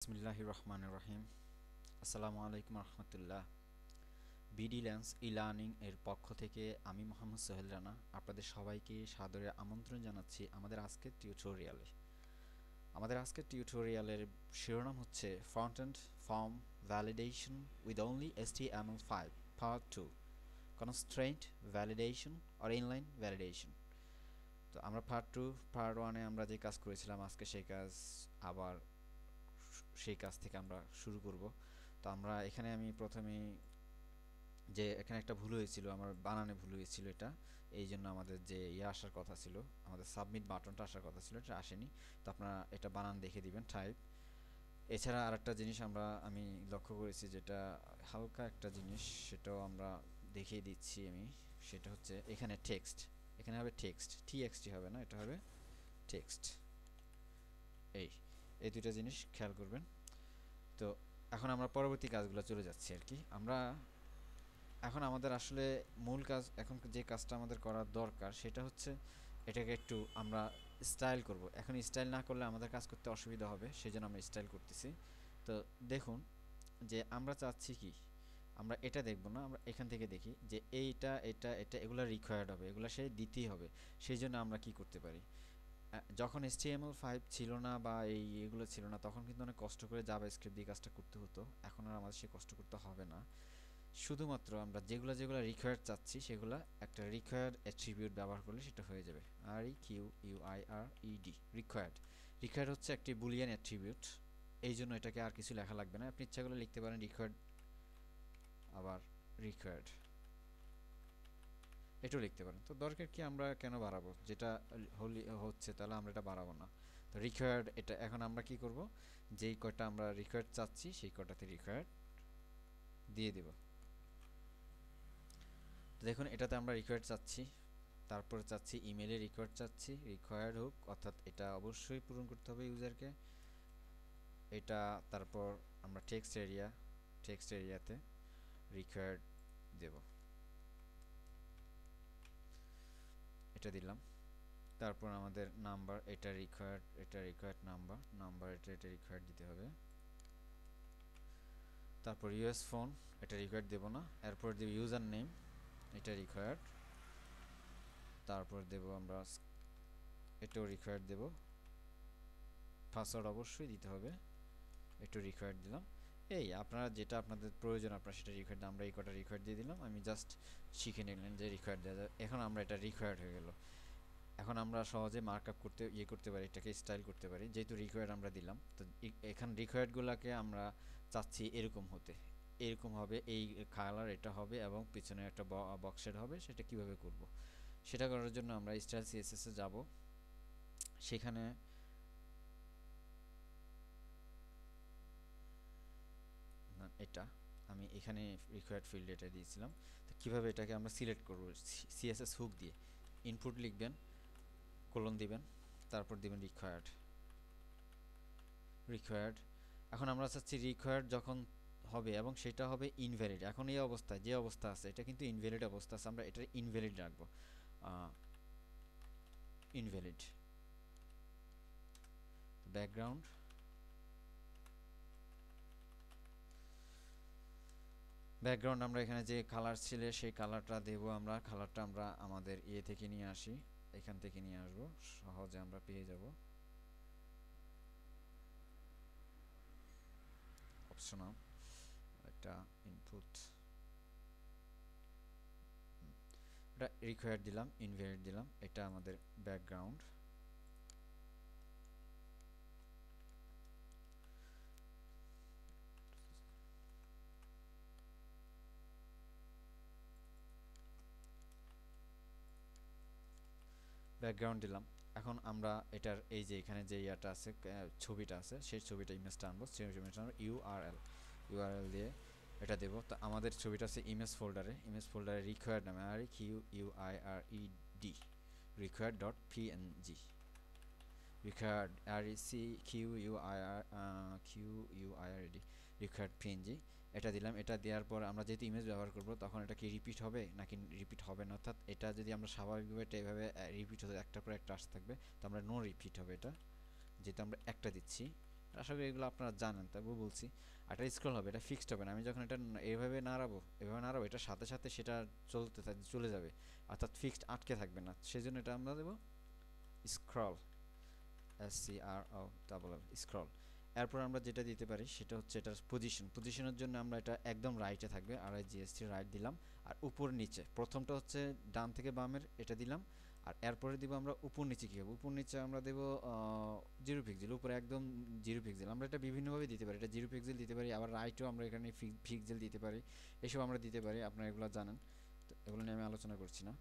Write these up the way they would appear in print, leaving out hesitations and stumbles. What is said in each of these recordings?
বিসমিল্লাহির রহমানির রহিম। আসসালামু আলাইকুম রহমতুল্লাহ। বিডি ল্যান্স ই লার্নিং এর পক্ষ থেকে আমি মোহাম্মদ সোহেল রানা আপনাদের সবাইকে সাদরে আমন্ত্রণ জানাচ্ছি আমাদের আজকের টিউটোরিয়ালের শিরোনাম হচ্ছে front end form validation with only HTML5 part 2 constraint validation or inline validation. তো আমরা পার্ট 1-এ আমরা যে কাজ করেছিলাম আজকে আবার সেই কাজ থেকে আমরা শুরু করব। তো আমরা এখানে আমি প্রথমে যে এখানে একটা ভুল হয়েছিল, আমার বানানে ভুল হয়েছিল, এটা এই জন্য আমাদের যে আসার কথা ছিল, আমাদের সাবমিট বাটনটা আসার কথা ছিল, এটা আসেনি। তো আপনারা এটা বানান দেখে দিবেন টাইপ। এছাড়া আরেকটা জিনিস আমি লক্ষ্য করেছি, যেটা হালকা একটা জিনিস, সেটাও আমরা দেখিয়ে দিচ্ছি আমি। সেটা হচ্ছে এখানে টেক্সট, এখানে হবে টেক্সট, টিএক্সটি হবে না, এটা হবে টেক্সট। এই এই দুইটা জিনিস খেয়াল করবেন। তো এখন আমরা পরবর্তী কাজগুলো চলে যাচ্ছি আর কি। এখন আমাদের আসলে মূল কাজ, এখন যে কাজটা আমাদের করার দরকার সেটা হচ্ছে এটাকে একটু আমরা স্টাইল করব। এখন স্টাইল না করলে আমাদের কাজ করতে অসুবিধা হবে, সেই জন্য আমরা স্টাইল করতেছি। তো দেখুন যে আমরা চাচ্ছি কি, আমরা এটা দেখব না, আমরা এখান থেকে দেখি যে এইটা এটা এটা এগুলো রিকোয়ার্ড হবে, এগুলো সে দিতেই হবে। সেই জন্য আমরা কি করতে পারি, যখন HTML5 ছিল না বা এগুলো ছিল না, তখন কিন্তু অনেক কষ্ট করে জাভাস্ক্রিপ্ট দিয়ে কাজটা করতে হতো। এখন আর আমাদের সে কষ্ট করতে হবে না। শুধুমাত্র আমরা যেগুলো যেগুলো রিকোয়ার্ড চাচ্ছি সেগুলো একটা রিকোয়ার্ড অ্যাট্রিবিউট ব্যবহার করলে সেটা হয়ে যাবে। REQUIRED, required. রিকোয়ার্ড হচ্ছে একটি বুলিয়ান অ্যাট্রিবিউট, এই জন্য এটাকে আর কিছু লেখা লাগবে না, আপনি ইচ্ছা করলে লিখতে পারেন রিকোয়ার্ড, আবার রিকোয়ার্ড এটাও লিখতে পারেন। তো দরকার কি, আমরা কেন বাড়াবো, যেটা হচ্ছে তাহলে আমরা এটা বাড়াবো না। তো রিকোয়ার্ড, এটা এখন আমরা কি করব, যেই কয়টা আমরা রিকোয়ার্ড চাচ্ছি সেই কয়টাতে রিকোয়ার্ড দিয়ে দেব। তো দেখুন এটাতে আমরা রিকোয়ার্ড চাচ্ছি, তারপর চাচ্ছি ইমেলে রিকোয়ার্ড চাচ্ছি, রিকোয়ার্ড হোক, অর্থাৎ এটা অবশ্যই পূরণ করতে হবে ইউজারকে এটা। তারপর আমরা টেক্সট এরিয়াতে রিকোয়ার্ড দেব, এটা দিলাম। তারপর আমাদের নাম্বার, এটা রিকোয়ার্ড নাম্বার এটা রিকোয়ার্ড দিতে হবে। তারপর ইউএস ফোন, এটা রিকোয়ার্ড দেব না। এরপর দেব ইউজার নেম, এটা রিকোয়ার্ড। তারপর দেব আমরা এটাও রিকোয়ার্ড দেব। পাসওয়ার্ড অবশ্যই দিতে হবে, একটু রিকোয়ার্ড দিলাম। এই আপনারা যেটা আপনাদের প্রয়োজন আপনারা সেটা রিকোয়ার্ড, আমরা এই কটা রিকোয়ার্ড দিয়ে দিলাম। আমি জাস্ট শিখে নিলেন যে রিকোয়ার্ড দেওয়া যায়। এখন আমরা এটা রিকোয়ার্ড হয়ে গেল। এখন আমরা সহজে মার্কআপ করতে পারি, এটাকে স্টাইল করতে পারি, যেহেতু রিকোয়ার্ড আমরা দিলাম। তো এখান রিকোয়ার্ডগুলোকে আমরা চাচ্ছি এরকম হতে, এরকম হবে, এই কালার এটা হবে এবং পিছনে একটা বক্সের হবে। সেটা কিভাবে করব, সেটা করার জন্য আমরা স্টাইল সিএসএস এ যাব। সেখানে এটা আমি এখানে রিকোয়ার্ড ফিল্ড এটা দিয়েছিলাম। তো কীভাবে এটাকে আমরা সিলেক্ট করব, সিএসএস হুক দিয়ে ইনপুট লিখবেন, কোলন দিবেন, তারপর দিবেন রিকোয়ার্ড। এখন আমরা চাচ্ছি রিকোয়ার্ড যখন হবে এবং সেটা হবে ইনভ্যালিড। এখন এই অবস্থায় যে অবস্থা আছে এটা কিন্তু ইনভ্যালিড অবস্থা আছে, আমরা এটা ইনভ্যালিড রাখবো। ইনভ্যালিড ব্যাকগ্রাউন্ড, আমরা এখানে যে কালার ছিল সেই কালারটা দেব। আমরা কালারটা আমরা আমাদের থেকে নিয়ে আসি, এখান থেকে নিয়ে আসবো, সহজে আমরা পেয়ে যাব। অপশনাল একটা ইনপুট, এটা রিকোয়ার্ড দিলাম, ইনভ্যালিড দিলাম, এটা আমাদের ব্যাকগ্রাউন্ড। ব্যাকগ্রাউন্ড দিলাম। এখন আমরা এটার এই যে এখানে যে আছে, ছবিটা আছে, সেই ছবিটা ইমেজটা আনবো, সেই ইমেজটা আনবো। ইউআরএল দিয়ে এটা দেব। তো আমাদের ছবিটা আছে ইমেজ ফোল্ডারে রিকোয়ার্ড নামে, REQUIRED, required dot PNG, required required PNG, এটা দিলাম। এটা দেওয়ার পর আমরা যেহেতু ইমেজ ব্যবহার করব, তখন এটা কি রিপিট হবে নাকি রিপিট হবে না, অর্থাৎ এটা যদি আমরা স্বাভাবিকভাবে এটা এভাবে রিপিট হতে একটার পর একটা আসতে থাকবে, তো আমরা নো রিপিট হবে এটা, যেহেতু আমরা একটা দিচ্ছি। আর আশা করি এগুলো আপনারা জানেন, তবুও বলছি। আর এটা স্ক্রল হবে, এটা ফিক্সড হবে না। আমি যখন এটা এভাবে নাড়াবো এটার সাথে সাথে সেটা চলে যাবে, অর্থাৎ ফিক্সড আটকে থাকবে না। সেই জন্য এটা আমরা দেবো স্ক্রল, SCROLL, স্ক্রল। এরপর আমরা যেটা দিতে পারি সেটা হচ্ছে এটার পজিশনের জন্য আমরা এটা একদম রাইটে থাকবে, RIGST রাইট দিলাম। আর উপর নিচে প্রথমটা হচ্ছে ডান থেকে বামের, এটা দিলাম। আর এরপরে দিব আমরা উপর নিচে, কী হবে উপর নিচে আমরা দেবো 0 পিক্সেল, উপরে একদম 0 পিক্সেল। আমরা এটা বিভিন্নভাবে দিতে পারি, এটা 0 পিক্সেল দিতে পারি, আবার রাইটও আমরা এখানে পিক্সেল দিতে পারি, এসব আমরা দিতে পারি, আপনারা এগুলো জানেন। তো এগুলো নিয়ে আমি আলোচনা করছি না।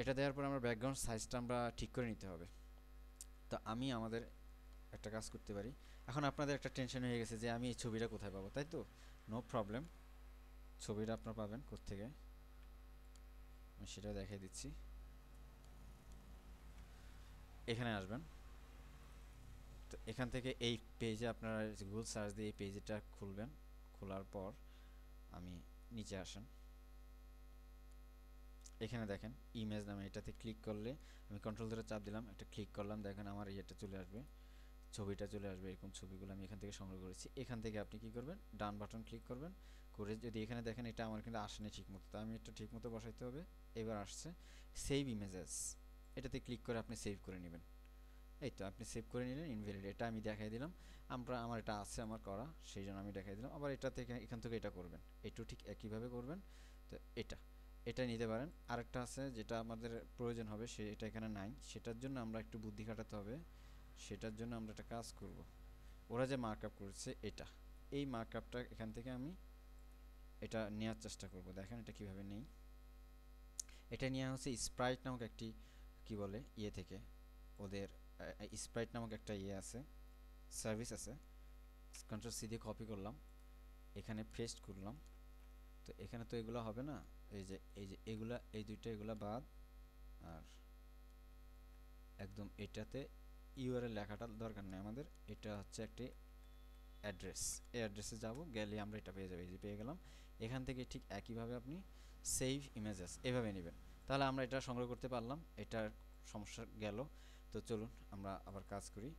এটা দেওয়ার পর আমরা ব্যাকগ্রাউন্ড সাইজটা আমরা ঠিক করে নিতে হবে। তো আমি আমাদের একটা কাজ করতে পারি। এখন আপনাদের একটা টেনশন হয়ে গেছে যে আমি এই ছবিটা কোথায় পাবো, তাই তো? নো প্রবলেম, ছবিটা আপনারা পাবেন কোত্থেকে আমি সেটা দেখিয়ে দিচ্ছি। এখানে আসবেন, তো এখান থেকে এই পেজে আপনারা গুগল সার্চ দিয়ে এই পেজটা খুলবেন। খোলার পর আমি নিচে আসেন, এখানে দেখেন ইমেজ নামে এটাতে ক্লিক করলে, আমি কন্ট্রোল ধরে চাপ দিলাম, এটা ক্লিক করলাম, দেখেন আমার ইয়েটা চলে আসবে, ছবিটা চলে আসবে। এরকম ছবিগুলো আমি এখান থেকে সংগ্রহ করেছি। এখান থেকে আপনি কি করবেন, ডান বাটন ক্লিক করবেন, করে যদি এখানে দেখেন এটা আমার কিন্তু আসেনি ঠিক মতো, তো আমি এটা ঠিক মতো বসাইতে হবে। এবার আসছে সেভ ইমেজেস, এটাতে ক্লিক করে আপনি সেভ করে নেবেন। এই তো আপনি সেভ করে নিলেন, ইনভ্যালিড, এটা আমি দেখাই দিলাম। আমার এটা আছে আমার করা, সেই জন্য আমি দেখাই দিলাম। আবার এটা থেকে এখান থেকে এটা করবেন, এটাও ঠিক একইভাবে করবেন। তো এটা নিতে পারেন। আরেকটা আছে যেটা আমাদের প্রয়োজন হবে, এটা এখানে নাই, সেটার জন্য আমরা একটু বুদ্ধি খাটাতে হবে। সেটার জন্য আমরা একটা কাজ করব, ওরা যে মার্কআপ করেছে এই মার্কআপটা এখান থেকে আমি এটা নেওয়ার চেষ্টা করব। দেখেন এটা কিভাবে নেই। এটা নেওয়া হচ্ছে স্প্রাইট নামক একটি কি বলে ইয়ে থেকে, ওদের স্প্রাইট নামক একটা ইয়ে আছে, সার্ভিস আছে। কন্ট্রোল সি দিয়ে কপি করলাম, এখানে পেস্ট করলাম। তো এখানে তো এগুলো হবে না, এই যে এগুলা, এই দুইটা এগুলা বাদ। আর একদম এটাতে ইউআরএল লেখাটা দরকার নেই আমাদের, এটা হচ্ছে একটি অ্যাড্রেস। এই অ্যাড্রেসে যাব, গেলে আমরা এটা পেয়ে যাবো। এই যে পেয়ে গেলাম। এখান থেকে ঠিক একইভাবে আপনি সেভ ইমেজেস এভাবে নেবেন, তাহলে আমরা এটা সংগ্রহ করতে পারলাম। এটার সমস্যা গেল। তো চলুন আমরা আবার কাজ করি।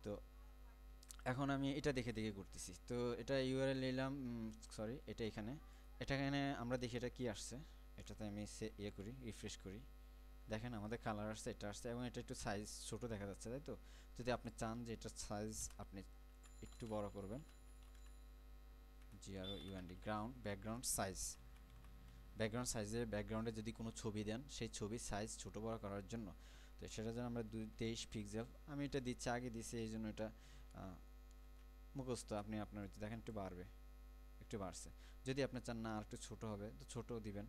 তো এখন আমি এটা দেখে দেখে করতেছি। তো এটা ইউআরএল নিলাম, সরি এটা এখানে আমরা দেখি এটা কি আসছে। এটাতে আমি ইয়ে করি, রিফ্রেশ করি, দেখেন আমাদের কালার আসছে, এটা আসছে, এবং এটা একটু সাইজ ছোট দেখা যাচ্ছে, তাই তো? যদি আপনি চান যে এটার সাইজ আপনি একটু বড় করবেন, ব্যাকগ্রাউন্ড সাইজে ব্যাকগ্রাউন্ডে যদি কোনো ছবি দেন, সেই ছবির সাইজ ছোট বড় করার জন্য, তো সেটার জন্য আমরা 23 পিক্সেল আমি এটা দিচ্ছি, আগে দিচ্ছি, এই জন্য এটা মুখস্থ। আপনি আপনার দেখেন একটু বাড়বে, একটু বাড়ছে। যদি আপনি চান না আর একটু ছোট হবে, তো ছোট দিবেন,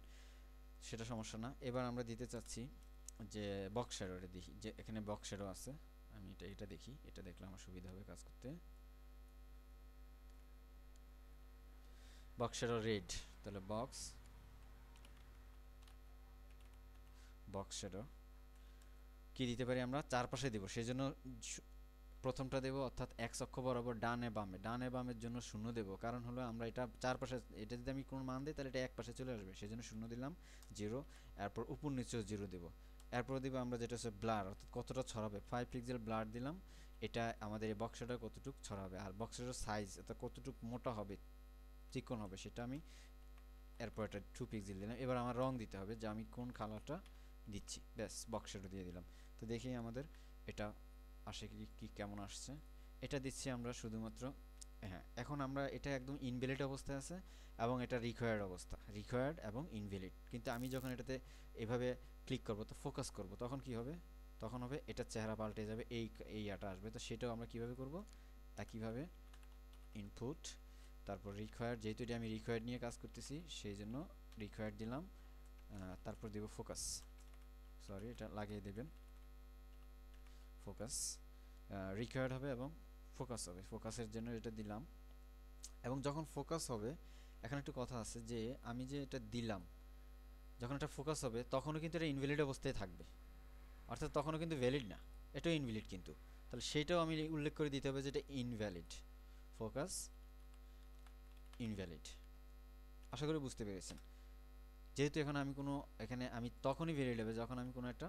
সেটা সমস্যা না। এবার আমরা দিতে চাচ্ছি যে বক্স শ্যাডো, এটা দেখি যে এখানে বক্স শ্যাডো আছে। আমি এটা দেখি, এটা দেখলে আমার সুবিধা হবে কাজ করতে। বক্স শ্যাডো রেড, তাহলে বক্স শ্যাডো কি দিতে পারি আমরা, চারপাশে দেব। সেই জন্য প্রথমটা দেব, অর্থাৎ এক্স অক্ষ বরাবর ডানে বামের জন্য 0 দেব। কারণ হলো আমরা এটা চারপাশে, এটা যদি আমি কোনো মান দিই তাহলে এটা এক পাশে চলে আসবে, সেই জন্য 0 দিলাম, 0। এরপর উপর নিচেও 0 দেব। এরপর দিব আমরা যেটা হচ্ছে ব্লার, অর্থাৎ কতটা ছড়াবে, 5 পিক্সেল ব্লার দিলাম। এটা আমাদের এই বক্সটা কতটুকু ছড়াবে, আর বক্সের সাইজ অর্থাৎ কতটুকু মোটা হবে, চিকন হবে, সেটা আমি এরপর এটা 2 পিক্সেল দিলাম। এবার আমার রং দিতে হবে যে আমি কোন কালারটা দিচ্ছি, ব্যাস বক্সটা দিয়ে দিলাম। তো দেখি আমাদের এটা আসে কি কেমন আসছে। এটা দিচ্ছি আমরা শুধুমাত্র, হ্যাঁ। এখন আমরা এটা একদম ইনভ্যালিড অবস্থায় আছে, এবং এটা রিকোয়ার্ড এবং ইনভ্যালিড। কিন্তু আমি যখন এটাতে এভাবে ক্লিক করব, তো ফোকাস করব, তখন কি হবে, তখন হবে এটার চেহারা পাল্টে যাবে, এই আটা আসবে। তো সেটাও আমরা কিভাবে করব, একইভাবে ইনপুট, তারপর রিকোয়ার্ড, যেহেতু এটা আমি রিকোয়ার্ড নিয়ে কাজ করতেছি সেই জন্য রিকোয়ার্ড দিলাম। তারপর দেব ফোকাস, সরি এটা লাগিয়ে দেবেন, ফোকাস রিকোয়ার্ড হবে এবং ফোকাস হবে, ফোকাসের জন্য এটা দিলাম। এবং যখন ফোকাস হবে, এখন একটু কথা আছে যে আমি যে এটা দিলাম, যখন এটা ফোকাস হবে তখনও কিন্তু এটা ইনভ্যালিড অবস্থায় থাকবে, অর্থাৎ তখনও কিন্তু ভ্যালিড না, এটাও ইনভ্যালিড কিন্তু। তাহলে সেটাও আমি উল্লেখ করে দিতে হবে যে এটা ইনভ্যালিড, ফোকাস ইনভ্যালিড। আশা করি বুঝতে পেরেছেন। যেহেতু এখন আমি কোনো, এখানে আমি তখনই ভ্যালিড হবে যখন আমি কোনো একটা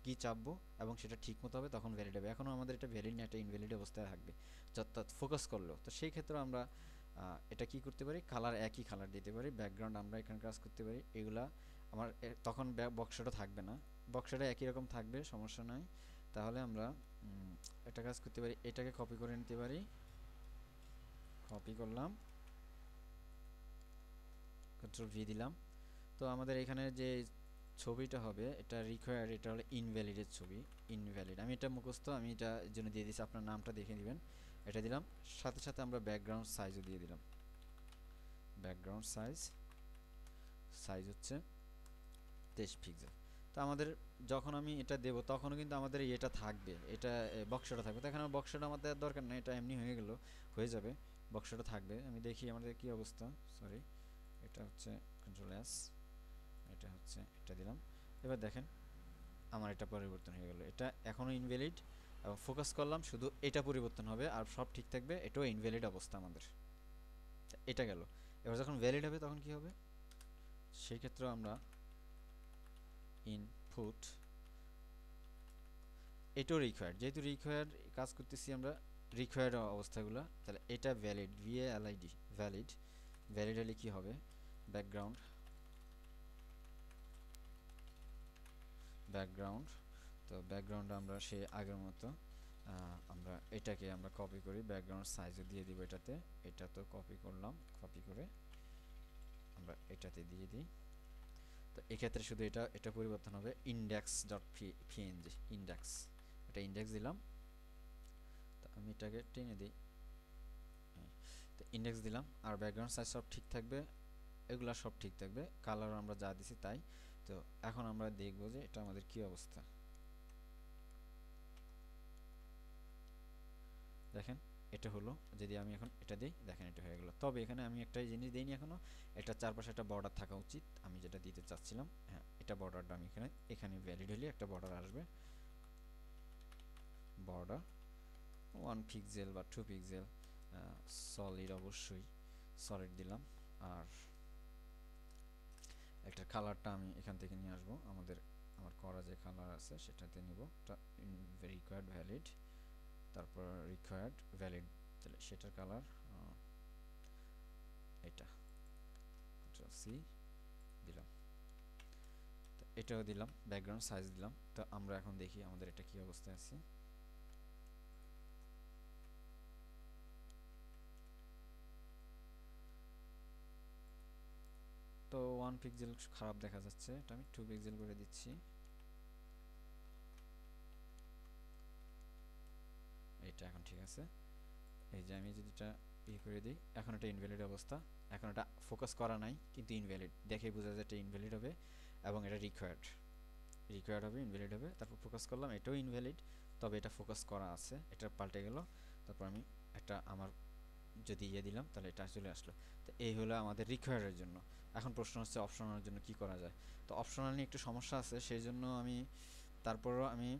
কি চাপবো এবং সেটা ঠিক মতো হবে তখন ভ্যালিড হবে। এখনও আমাদের এটা ভ্যালিড না, এটা ইনভ্যালিড অবস্থায় থাকবে যত ফোকাস করলেও। তো সেই ক্ষেত্রে আমরা এটা কি করতে পারি, কালার একই কালার দিতে পারি, ব্যাকগ্রাউন্ড আমরা এখানে কাজ করতে পারি। এগুলা আমার তখন বক্সটা থাকবে না, বক্সটা একই রকম থাকবে, সমস্যা নাই। তাহলে আমরা একটা কাজ করতে পারি, এটাকে কপি করে নিতে পারি, কপি করলাম, কন্ট্রোল ভি দিলাম। তো আমাদের এখানে যে ছবিটা হবে এটা রিকোয়ার্ড, এটা হলো ইনভ্যালিডের ছবি, ইনভ্যালিড। আমি এটা মুখস্থ, আমি এটা এর জন্য দিয়ে দিচ্ছি, আপনার নামটা দেখে নেবেন। এটা দিলাম, সাথে সাথে আমরা ব্যাকগ্রাউন্ড সাইজও দিয়ে দিলাম। ব্যাকগ্রাউন্ড সাইজ, সাইজ হচ্ছে 23 পিক্সেল। তো আমাদের যখন আমি এটা দেব তখনও কিন্তু আমাদের এটা থাকবে, এটা বক্সটা থাকবে। তো এখানে বক্সটা আমাদের দেওয়ার দরকার নেই, এটা এমনি হয়ে গেল, হয়ে যাবে, বক্সটা থাকবে। আমি দেখি আমাদের কি অবস্থা, সরি, এটা হচ্ছে কন্ট্রোল এস, এটা হচ্ছে, এটা দিলাম। এবার দেখেন আমার এটা পরিবর্তন হয়ে গেল, এটা এখনও ইনভ্যালিড, এবং ফোকাস করলাম শুধু এটা পরিবর্তন হবে আর সব ঠিক থাকবে, এটাও ইনভ্যালিড অবস্থা আমাদের। এটা গেল। এবার যখন ভ্যালিড হবে তখন কি হবে, সেই ক্ষেত্রে আমরা ইনপুট, এটাও রিকোয়ার্ড, যেহেতু রিকোয়ার্ড কাজ করতেছি আমরা রিকোয়ার্ড অবস্থাগুলো, তাহলে এটা ভ্যালিড, ভিএলআইডি ভ্যালিড, ভ্যালিড হলে কি হবে, ব্যাকগ্রাউন্ড, ব্যাকগ্রাউন্ড। তো ব্যাকগ্রাউন্ড আমরা সেই আগের মতো আমরা এটাকে আমরা কপি করি, ব্যাকগ্রাউন্ড সাইজও দিয়ে দিব এটাতে, এটা তো কপি করলাম, কপি করে আমরা এটাতে দিয়ে দিই। তো এক্ষেত্রে শুধু এটা এটা পরিবর্তন হবে, ইন্ডেক্স ডট পিএনজি, ইন্ডেক্স, এটা ইন্ডেক্স দিলাম। তো আমি এটাকে টেনে দিই, তো ইন্ডেক্স দিলাম, আর ব্যাকগ্রাউন্ড সাইজ সব ঠিক থাকবে, এগুলা সব ঠিক থাকবে, কালার আমরা যা দিছি তাই। তো এখন আমরা দেখব যে এটা আমাদের কি অবস্থা। দেখেন এটা হলো, যদি আমি এখন এটা দিই, দেখেন এটা হয়ে গেল। তবে এখানে আমি একটা জিনিস দিইনি এখনো, এটা চারপাশে একটা বর্ডার থাকা উচিত, আমি যেটা দিতে চাচ্ছিলাম। হ্যাঁ, এটা বর্ডারটা আমি এখানে এখানে ভ্যালিড হলে একটা বর্ডার আসবে, বর্ডার 1 পিক্সেল বা 2 পিক্সেল, সলিড, অবশ্যই সলিড দিলাম। আর একটা কালারটা আমি এখান থেকে নিয়ে আসবো, আমার করা যে কালার আছে সেটাতে নিব, রিকোয়ার্ড ভ্যালিড, তারপর রিকোয়ার্ড ভ্যালিড, তাহলে সেটার কালার এটা, কন্ট্রোল সি দিলাম, তো এটাও দিলাম, ব্যাকগ্রাউন্ড সাইজ দিলাম। তো আমরা এখন দেখি আমাদের এটা কি অবস্থায় আছে। তো 1 পিক্সেল খারাপ দেখা যাচ্ছে, এটা আমি 2 পিক্সেল করে দিচ্ছি। এটা এখন ঠিক আছে। এই যে আমি যদি এটা করে দিই, এখন এটা ইনভ্যালিড অবস্থা, এখন এটা ফোকাস করা নাই কিন্তু ইনভ্যালিড, দেখে বোঝা যায় এটা ইনভ্যালিড হবে, এবং এটা রিকোয়ার্ড, রিকোয়ার্ড হবে, ইনভ্যালিড হবে। তারপর ফোকাস করলাম, এটাও ইনভ্যালিড, তবে এটা ফোকাস করা আছে, এটা পাল্টে গেল। তারপর আমি একটা আমার যদি দিলাম তাহলে এটা চলে আসলো। তো এই হলো আমাদের রিকোয়ার্ডের জন্য। এখন প্রশ্ন হচ্ছে অপশনালের জন্য কি করা যায়। তো অপশনাল নিয়ে একটু সমস্যা আছে, সেই জন্য আমি তারপরও আমি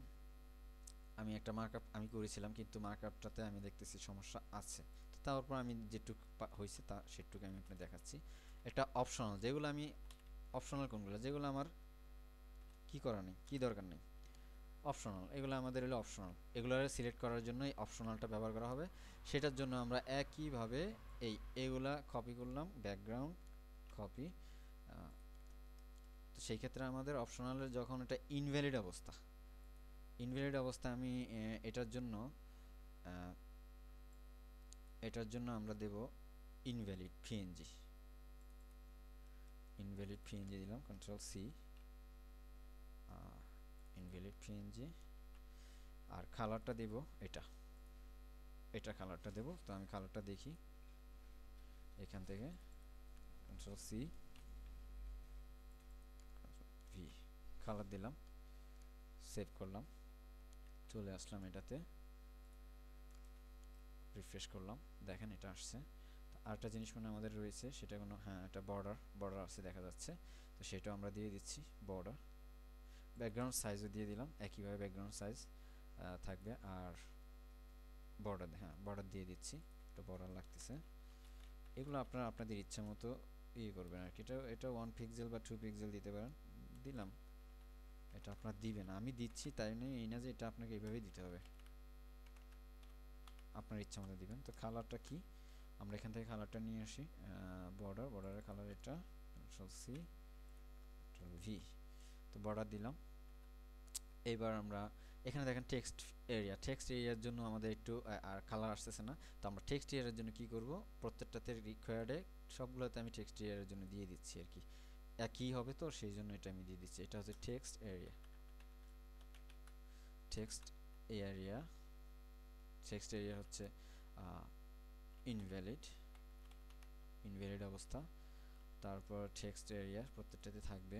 আমি একটা মার্কআপ আমি করেছিলাম, কিন্তু মার্কআপটাতে আমি দেখতেছি সমস্যা আছে। তো তারপর আমি যেটুকু হয়েছে তা সেটুকু আমি আপনাকে দেখাচ্ছি। এটা অপশনাল, যেগুলো আমি অপশনাল কোনগুলো, যেগুলো আমার কি করা নেই, কি দরকার নেই, অপশনাল, এগুলো আমাদের হলো অপশনাল, এগুলো সিলেক্ট করার জন্য এই অপশনালটা ব্যবহার করা হবে। সেটার জন্য আমরা একইভাবে এগুলা কপি করলাম, ব্যাকগ্রাউন্ড কপি। তো সেই ক্ষেত্রে আমাদের অপশনালের যখন এটা ইনভ্যালিড অবস্থা, ইনভ্যালিড অবস্থা আমি এটার জন্য আমরা দেব ইনভ্যালিড পিএনজি, ইনভ্যালিড পিএনজি দিলাম, কন্ট্রোল সি, ইনভ্যালিড পিএনজি। আর কালারটা দেব এটা, এটা কালারটা দেব। তো আমি কালারটা দেখি এখান থেকে, কন্ট্রোল সি, ভি, কালার দিলাম, সেভ করলাম, চলে আসলাম এটাতে, রিফ্রেশ করলাম, দেখেন এটা আসছে। আরেকটা জিনিস মানে আমাদের রয়েছে, সেটা কোনো, হ্যাঁ, এটা বর্ডার, বর্ডার আছে দেখা যাচ্ছে, তো সেটাও আমরা দিয়ে দিচ্ছি বর্ডার। ব্যাকগ্রাউন্ড সাইজও দিয়ে দিলাম, একইভাবে ব্যাকগ্রাউন্ড সাইজ থাকবে। আর বর্ডার, হ্যাঁ বর্ডার দিয়ে দিচ্ছি, এটা বর্ডার লাগতেছে। এগুলো আপনারা আপনাদের ইচ্ছা মতো করবেন আর কি। এটা 1 পিক্সেল বা 2 পিক্সেল দিতে পারেন, দিলাম, এটা আপনার দিবেন, আমি দিচ্ছি তাই নয়, এই না যে এটা আপনাকে এইভাবেই দিতে হবে, আপনার ইচ্ছা মতো দিবেন। তো কালারটা কি, আমরা এখান থেকে কালারটা নিয়ে আসি, বর্ডারের কালার এটা সি ভি, তো বর্ডার দিলাম। এইবার আমরা এখানে দেখেন টেক্সট এরিয়া, টেক্সট এরিয়ার জন্য আমাদের একটু আর কালার আসতেছে না, তো আমরা টেক্সট এরিয়ার জন্য কি করব, প্রত্যেকটাতে রিকোয়ার্ডে সবগুলোতে আমি টেক্সট এরিয়ার জন্য দিয়ে দিচ্ছি আর কি, একই হবে তো সেই জন্য এটা আমি দিয়ে দিচ্ছি। এটা হচ্ছে text area, text area, text area হচ্ছে ইনভ্যালিড, ইনভ্যালিড অবস্থা। তারপর টেক্সট এরিয়া প্রত্যেকটাতে থাকবে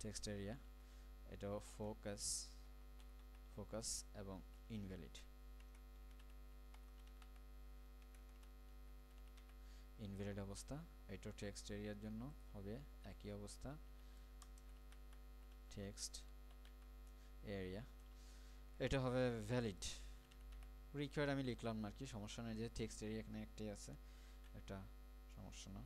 টেক্সট এরিয়া, এটাও ফোকাস, ফোকাস এবং ইনভ্যালিড, ইনভ্যালিড অবস্থা। এটাও টেক্সট এরিয়ার জন্য হবে একই অবস্থা, টেক্সট এরিয়া। এটা হবে ভ্যালিড, রিকোয়ার্ড আমি লিখলাম না আর কি, সমস্যা নেই, যে টেক্সট এরিয়া এখানে একটাই আছে, এটা সমস্যা না।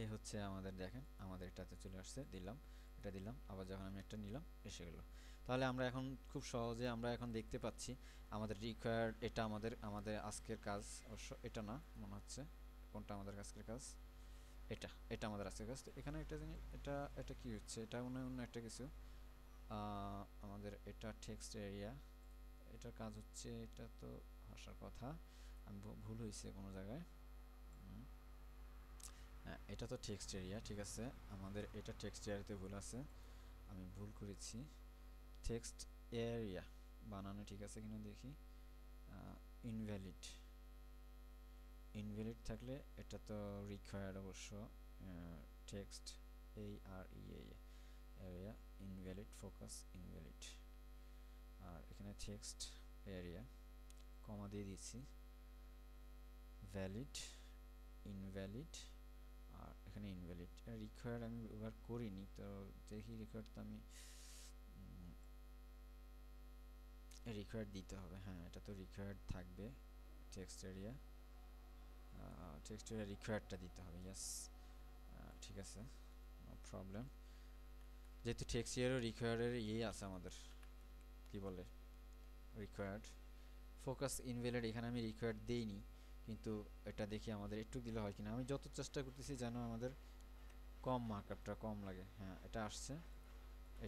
এই হচ্ছে আমাদের, দেখেন আমাদের এটাতে চলে আসছে, দিলাম, এটা দিলাম, আবার যখন আমি একটা নিলাম এসে গেল। তাহলে আমরা এখন খুব সহজে আমরা এখন দেখতে পাচ্ছি আমাদের রিকোয়ার্ড, এটা আমাদের আমাদের আজকের কাজ, অবশ্য এটা না মনে হচ্ছে, কোনটা আমাদের আজকের কাজ, এটা এটা আমাদের আজকের কাজ। তো এখানে একটা জিনিস, এটা এটা কি হচ্ছে, এটা মনে হয় অন্য একটা কিছু, আমাদের এটা টেক্সট এরিয়া, এটার কাজ হচ্ছে, এটা তো আসার কথা, আমি ভুল হয়েছে কোনো জায়গায়, হ্যাঁ এটা তো টেক্সট এরিয়া, ঠিক আছে, আমাদের এটা টেক্সট এরিয়াতে ভুল আছে, আমি ভুল করেছি, টেক্সট এরিয়া বানানো ঠিক আছে কিনা দেখি, ইনভ্যালিড, ইনভ্যালিড থাকলে এটা তো রিকোয়ার্ড অবশ্য, টেক্সট এই আর ই এরিয়া, ইনভ্যালিড, ফোকাস ইনভ্যালিড, আর এখানে টেক্সট এরিয়া কমা দিয়ে দিচ্ছি, ভ্যালিড, ইনভ্যালিড, আর এখানে ইনভ্যালিড, রিকোয়ার্ড আমি ব্যবহার করিনি, তো দেখি রিকোয়ার্ড তো আমি রিকোয়ার্ড দিতে হবে, হ্যাঁ এটা তো রিকোয়ার্ড থাকবে, টেক্সট এরিয়া, টেক্সট এরিয়া রিকোয়ার্ডটা দিতে হবে, ইয়েস ঠিক আছে, নো প্রবলেম। যেহেতু টেক্সট এরিয়া রিকোয়ার্ডের ইয়ে আছে আমাদের, কি বলে রিকোয়ার্ড, ফোকাস ইনভ্যালিড, এখানে আমি রিকোয়ার্ড দেইনি, কিন্তু এটা দেখি আমাদের একটু দিলে হয় কিনা, আমি যত চেষ্টা করতেছি যেন আমাদের কম মার্কআপটা কম লাগে, হ্যাঁ এটা আসছে,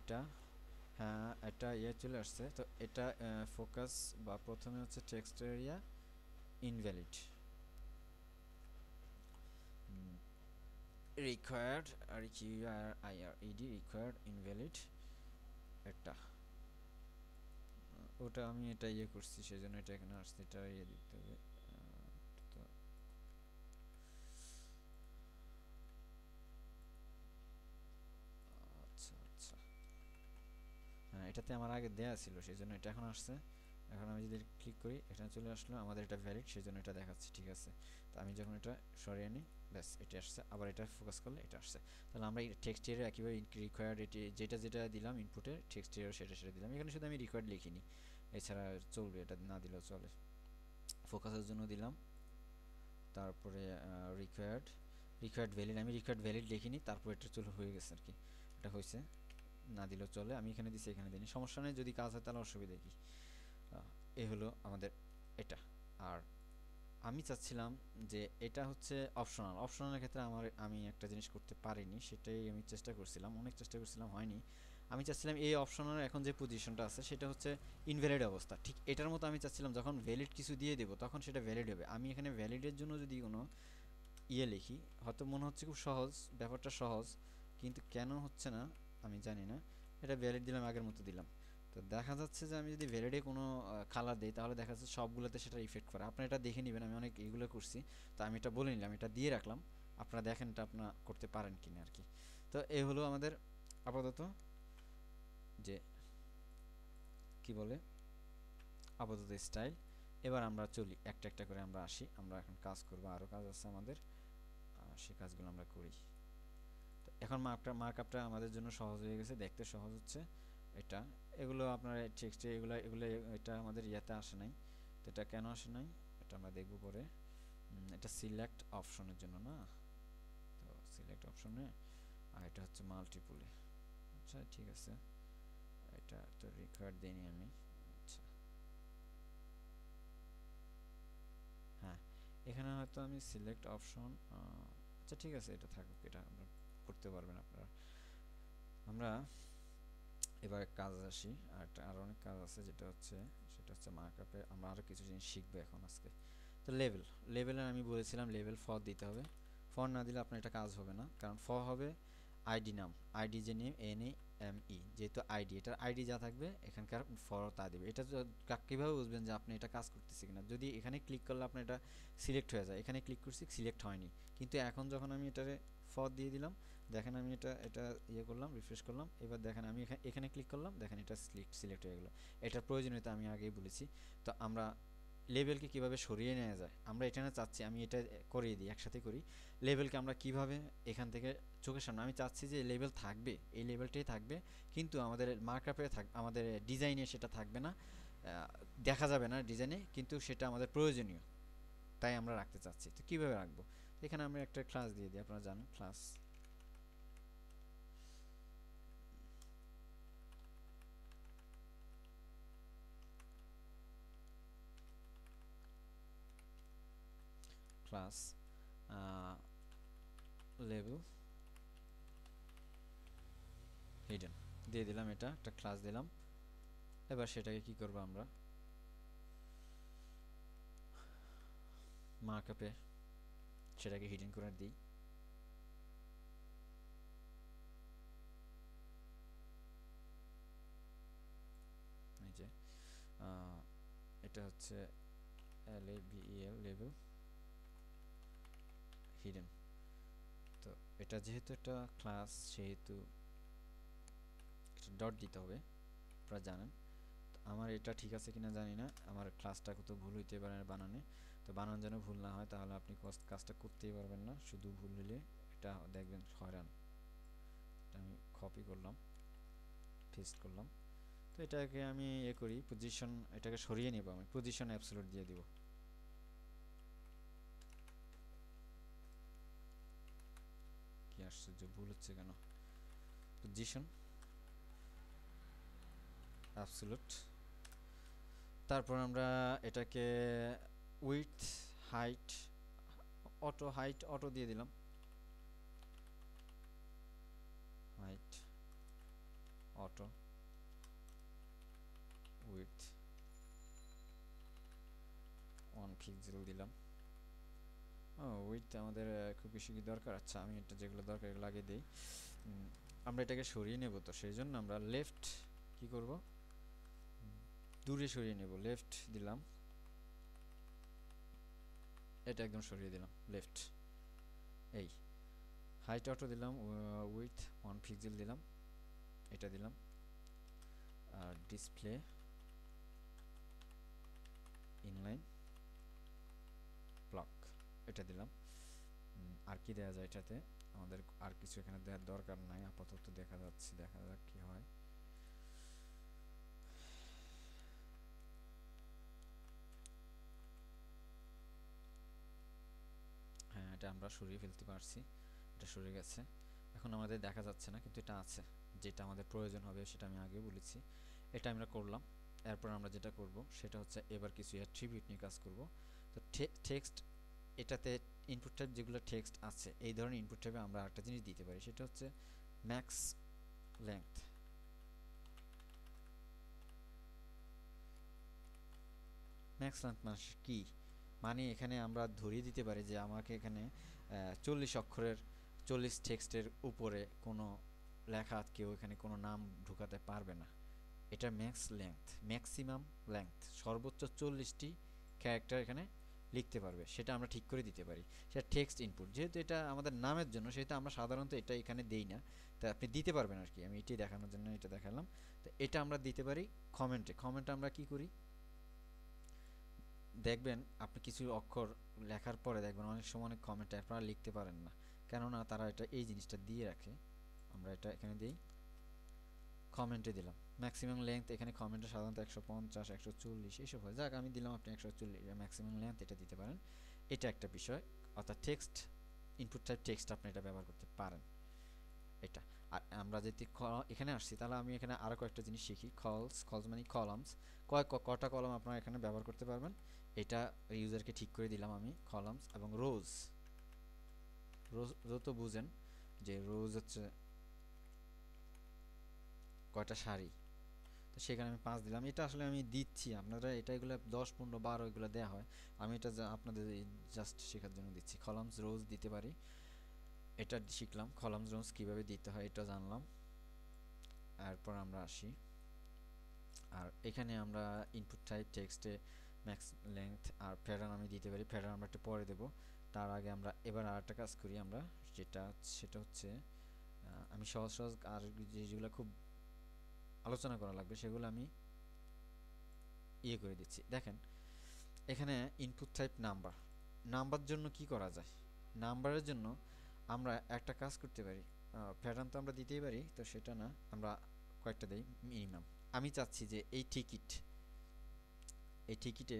এটা হ্যাঁ এটা ইয়ে চলে আসছে, তো এটা ফোকাস বা প্রথমে হচ্ছে টেক্সট এরিয়া ইনভ্যালিড, রিকোয়ার্ড আর কিউ আর আই আর ইডি রিকোয়ার্ড ইনভ্যালিড, এটা ওটা আমি এটা ইয়ে করছি সেই জন্য এটা এখানে আসছে, এটা ইয়ে দিতে হবে, তো আচ্ছা আচ্ছা, হ্যাঁ এটাতে আমার আগে দেয়া ছিল সেই জন্য এটা এখন আসছে, এখন আমি যদি ক্লিক করি এখানে চলে আসলো, আমাদের এটা ভ্যালিড সেই জন্য এটা দেখাচ্ছে, ঠিক আছে। তো আমি যখন এটা সরিয়ে নিই ব্যাস এটা আসছে, আবার এটা ফোকাস করলে এটা আসছে। তাহলে আমরা টেক্সট এরিয়া একইভাবে রিকোয়ার্ড এটি যেটা যেটা দিলাম ইনপুটে টেক্সট এরিয়া সেটা সেটা দিলাম, এখানে শুধু আমি রিকোয়ার্ড লিখিনি, এছাড়া চলবে, এটা না দিলেও চলে। ফোকাসের জন্য দিলাম, তারপরে রিকোয়ার্ড, রিকোয়ার্ড ভ্যালিড, আমি রিকোয়ার্ড ভ্যালিড লিখিনি, তারপর এটা চলে হয়ে গেছে আর কি, এটা হয়েছে, না দিলেও চলে, আমি এখানে দিছি এখানে দিইনি, সমস্যা নেই, যদি কাজ হয় তাহলে অসুবিধা কি। এই হলো আমাদের এটা। আর আমি চাচ্ছিলাম যে এটা হচ্ছে অপশনাল, অপশনালের ক্ষেত্রে আমি একটা জিনিস করতে পারিনি, সেটাই আমি চেষ্টা করছিলাম, অনেক চেষ্টা করছিলাম, হয়নি। আমি চাচ্ছিলাম এই অপশনাল এখন যে পজিশনটা আছে সেটা হচ্ছে ইনভ্যালিড অবস্থা, ঠিক এটার মতো আমি চাচ্ছিলাম যখন ভ্যালিড কিছু দিয়ে দেবো তখন সেটা ভ্যালিড হবে। আমি এখানে ভ্যালিডের জন্য যদি কোনো ইয়ে লিখি, হয়তো মনে হচ্ছে খুব সহজ, ব্যাপারটা সহজ, কিন্তু কেন হচ্ছে না আমি জানি না। এটা ভ্যালিড দিলাম, আগের মতো দিলাম, তো দেখা যাচ্ছে যে আমি যদি ভ্যালিডে কোনো কালার দিই তাহলে দেখা যাচ্ছে সবগুলোতে সেটা ইফেক্ট করে। আপনারা এটা দেখে নেবেন, আমি অনেক এগুলো করছি, তো আমি এটা বলে নিলাম, এটা দিয়ে রাখলাম, আপনারা দেখেন এটা আপনারা করতে পারেন কিনা আর কি। তো এই হলো আমাদের আপাতত যে কি বলে আপাতত স্টাইল। এবার আমরা চলি একটা একটা করে, আমরা আসি, আমরা এখন কাজ করব, আরও কাজ আছে আমাদের, সেই কাজগুলো আমরা করি। তো এখন মার্কআপটা আমাদের জন্য সহজ হয়ে গেছে, দেখতে সহজ হচ্ছে এটা, এগুলো আপনার টেক্সটে এগুলো এগুলো এটা আমাদের ইয়াতে আসে নাই, তো এটা কেন আসে নাই এটা আমরা দেখব পরে। এটা সিলেক্ট অপশনের জন্য না, তো সিলেক্ট অপশনে, আর এটা হচ্ছে মাল্টিপলে। আচ্ছা ঠিক আছে, এটা তো রিকোয়ার্ড দিইনি আমি। আচ্ছা হ্যাঁ, এখানে হয়তো আমি সিলেক্ট অপশন, আচ্ছা ঠিক আছে এটা থাকুক, এটা আমরা করতে পারবেন আপনারা। আমরা এবার কাজে আসি, আরও অনেক কাজ আছে, সেটা হচ্ছে মার্কআপে আমরা আরও কিছু জিনিস শিখবো এখন আজকে। তো লেভেলে আমি বলেছিলাম লেভেল ফর দিতে হবে। ফর না দিলে আপনার এটা কাজ হবে না, কারণ ফর হবে আইডি নাম, আইডি যে নেম NAME, যেহেতু আইডি, এটার আইডি যা থাকবে এখানকার ফর তা দেবে। এটা কীভাবে বুঝবেন যে আপনি এটা কাজ করতেছে কিনা? যদি এখানে ক্লিক করলে আপনার এটা সিলেক্ট হয়ে যায়, এখানে ক্লিক করছি সিলেক্ট হয়নি, কিন্তু এখন যখন আমি এটারে ফর দিয়ে দিলাম, দেখেন আমি এটা এটা ইয়ে করলাম, রিফ্রেশ করলাম, এবার দেখেন আমি এখানে ক্লিক করলাম, দেখেন এটা সিলেক্ট হয়ে গেলো। এটার প্রয়োজনীয়তা আমি আগেই বলেছি। তো আমরা লেবেলকে কিভাবে সরিয়ে নেওয়া যায়, আমরা এটা না চাচ্ছি, আমি এটা করিয়ে দিই, একসাথে করি। লেবেলকে আমরা কিভাবে এখান থেকে চোখের সামনে, আমি চাচ্ছি যে লেবেল থাকবে, এই লেবেলটাই থাকবে, কিন্তু আমাদের মার্কআপে আমাদের ডিজাইনে সেটা থাকবে না, দেখা যাবে না ডিজাইনে, কিন্তু সেটা আমাদের প্রয়োজনীয়, তাই আমরা রাখতে চাচ্ছি। তো কীভাবে রাখবো? এখানে আমরা একটা ক্লাস দিয়ে দিই, আপনারা জানেন ক্লাস, ক্লাস লেবেল হিডেন দিয়ে দিলাম, এটা একটা ক্লাস দিলাম। এবার সেটাকে কি করব, আমরা মার্কআপে সেটাকে হিডেন করে দিই। এই যে এটা হচ্ছে LABEL লেবেল হিডেন। তো এটা যেহেতু একটা ক্লাস, সেহেতু ডট দিতে হবে, আপনারা জানেন। তো আমার এটা ঠিক আছে কিনা জানি না, আমার ক্লাসটা কত ভুল হইতে পারে বানানে। তো বানান যেন ভুল না হয়, তাহলে আপনি কাজটা করতেই পারবেন না, শুধু ভুল হলে এটা দেখবেন হয়রান। এটা আমি কপি করলাম, পেস্ট করলাম। তো এটাকে আমি করি পজিশন, এটাকে সরিয়ে নেব, আমি পজিশন অ্যাবসলিউট দিয়ে দিব। কি আশ্চর্য, ভুল হচ্ছে কেন? Position absolute. তারপর আমরা এটাকে উইডথ হাইট অটো দিয়ে দিলাম, হাইট অটো, উইডথ 1 পিক্সেল দিলাম। উইডথ আমাদের খুব বেশি কি দরকার? আচ্ছা আমি এটা যেগুলো দরকার এগুলো আগে দিই। আমরা এটাকে সরিয়ে নেব, তো সেই জন্য আমরা লেফট কি করব, দূরে সরিয়ে নেব, লেফট দিলাম, এটা একদম সরিয়ে দিলাম লেফট। এই হাইট অটো দিলাম, উইথ 1 পিক্সেল দিলাম, এটা দিলাম। আর ডিসপ্লে ইনলাইন ব্লক, এটা দিলাম। আর কি দেওয়া যায় এটাতে? আমাদের আর কিছু এখানে দেওয়ার দরকার নাই, আপাতত দেখা যাচ্ছে, দেখা যাক কি হয়। হ্যাঁ এটা আমরা সরিয়ে ফেলতে পারছি, এটা সরে গেছে, এখন আমাদের দেখা যাচ্ছে না, কিন্তু এটা আছে। যেটা আমাদের প্রয়োজন হবে সেটা আমি আগে বলেছি, এটা আমরা করলাম। এরপর আমরা যেটা করব সেটা হচ্ছে এবার কিছু অ্যাট্রিবিউট নিয়ে কাজ করব। তো টেক্সট, এটাতে ইনপুট টাইপ যেগুলো টেক্সট আছে, এই ধরনের ইনপুট টাইপে আমরা একটা জিনিস দিতে পারি, সেটা হচ্ছে ম্যাক্স লেংথ। ম্যাক্স লেংথ মানে কি? মানে এখানে আমরা ধরিয়ে দিতে পারি যে আমাকে এখানে 40 অক্ষরের 40 টেক্সটের উপরে কোনো লেখা, কেউ এখানে কোনো নাম ঢুকাতে পারবে না। এটা ম্যাক্স লেংথ, ম্যাক্সিমাম লেংথ, সর্বোচ্চ 40টি ক্যারেক্টার এখানে লিখতে পারবে, সেটা আমরা ঠিক করে দিতে পারি। সেটা টেক্সট ইনপুট, যেহেতু এটা আমাদের নামের জন্য, সেহেতু আমরা সাধারণত এটা এখানে দেই না, তাই আপনি দিতে পারবেন আর কি, আমি এটাই দেখানোর জন্য এটা দেখালাম। তো এটা আমরা দিতে পারি কমেন্টে আমরা কি করি দেখবেন, আপনি কিছু অক্ষর লেখার পরে দেখবেন অনেক সময় অনেক কমেন্টে আপনারা লিখতে পারেন না, কেননা তারা এটা এই জিনিসটা দিয়ে রাখে। আমরা এটা এখানে দিই, কমেন্টে দিলাম ম্যাক্সিমাম লেন্থ, এখানে কমেন্টে সাধারণত 150 140 এইসব হয়, যাক আমি দিলাম, আপনি 140 ম্যাক্সিমাম লেন্থ এটা দিতে পারেন। এটা একটা বিষয়, অর্থাৎ টেক্সট ইনপুট টাইপ টেক্সট আপনি এটা ব্যবহার করতে পারেন এটা। আর আমরা যদি এখানে আসছি তাহলে আমি এখানে আরও কয়েকটা জিনিস শিখি। কলস মানে কলামস, কটা কলম আপনারা এখানে ব্যবহার করতে পারবেন এটা ইউজারকে ঠিক করে দিলাম আমি। কলামস এবং রোজ, রোজ তো বুঝেন যে রোজ হচ্ছে কয়টা সারি, তো সেখানে আমি 5 দিলাম। এটা আসলে আমি দিচ্ছি, আপনারা এটা এগুলো 10 15 12 এগুলো দেওয়া হয়, আমি এটা আপনাদের জাস্ট শেখার জন্য দিচ্ছি। কলামস রোজ দিতে পারি, এটা শিখলাম। কলামস রোজ কীভাবে দিতে হয় এটা জানলাম। এরপর আমরা আসি, আর এখানে আমরা ইনপুট টাইপ টেক্সটে ম্যাক্স লেংথ আর প্যাটার্ন আমি দিতে পারি। প্যাটার্ন আমরা একটু পরে দেবো, তার আগে আমরা এবার আর একটা কাজ করি আমরা, সেটা হচ্ছে আমি সহজ সহজ আর যেগুলো খুব আলোচনা করা লাগবে সেগুলো আমি করে দিচ্ছি। দেখেন এখানে ইনপুট টাইপ নাম্বার জন্য কি করা যায়। নাম্বারের জন্য আমরা একটা কাজ করতে পারি, প্যাটার্ন তো আমরা দিতেই পারি, তো সেটা না, আমরা কয়েকটা দেই। মিনিমাম আমি চাচ্ছি যে এই টিকিটে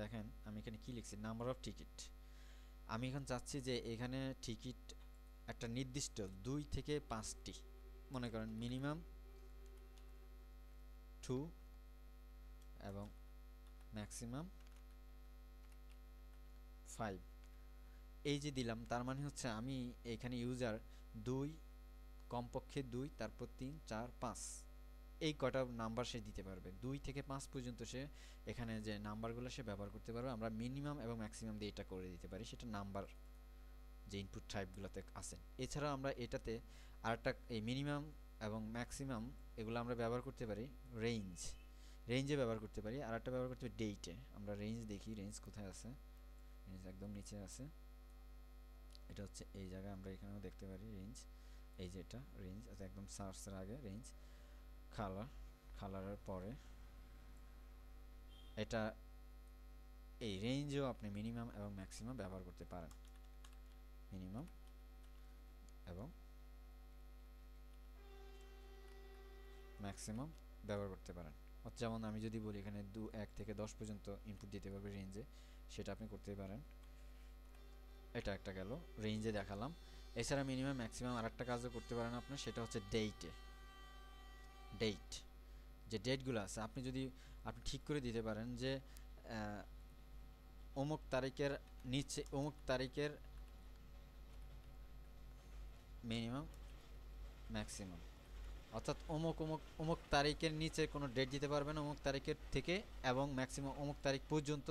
দেখেন আমি এখানে কি লিখছি, নাম্বার অফ টিকিট। আমি এখন চাচ্ছি যে এখানে টিকিট একটা নির্দিষ্ট 2 থেকে 5টি, মনে করেন মিনিমাম 2 এবং ম্যাক্সিমাম 5, এই যে দিলাম, তার মানে হচ্ছে আমি এখানে ইউজার 2, কমপক্ষে 2, তারপর 3 4 5, এই কটা নাম্বার সে দিতে পারবে। 2 থেকে 5 পর্যন্ত সে এখানে যে নাম্বারগুলো সে ব্যবহার করতে পারবে। আমরা মিনিমাম এবং ম্যাক্সিমাম দিয়ে এটা করে দিতে পারি, সেটা নাম্বার যে ইনপুট টাইপগুলোতে আছে। এছাড়াও আমরা এটাতে আরেকটা, এই মিনিমাম এবং ম্যাক্সিমাম এগুলো আমরা ব্যবহার করতে পারি রেঞ্জে ব্যবহার করতে পারি। আর একটা ব্যবহার করতে পারি ডেটে। আমরা রেঞ্জ দেখি, রেঞ্জ কোথায় আছে, রেঞ্জ একদম নিচে আছে, এটা হচ্ছে এই জায়গায়। আমরা এখানেও দেখতে পারি রেঞ্জ, এই যে এটা রেঞ্জ আছে একদম সার্চের আগে রেঞ্জ। কালারের পরে এটা, এই রেঞ্জেও আপনি মিনিমাম এবং ম্যাক্সিমাম ব্যবহার করতে পারেন, মিনিমাম এবং ম্যাক্সিমাম ব্যবহার করতে পারেন। যেমন আমি যদি বলি এখানে 1 থেকে 10 পর্যন্ত ইনপুট দিতে পারবে রেঞ্জে, সেটা আপনি করতে পারেন। এটা একটা গেল, রেঞ্জে দেখালাম। এছাড়া মিনিমাম ম্যাক্সিমাম আর একটা কাজও করতে পারেন আপনি, সেটা হচ্ছে ডেট যে ডেটগুলো আছে, আপনি ঠিক করে দিতে পারেন যে অমুক তারিখের নিচে, অমুক তারিখের মিনিমাম ম্যাক্সিমাম, অর্থাৎ অমুক অমুক অমুক তারিখের নিচে কোনো ডেট দিতে পারবে না অমুক তারিখের থেকে, এবং ম্যাক্সিমাম অমুক তারিখ পর্যন্ত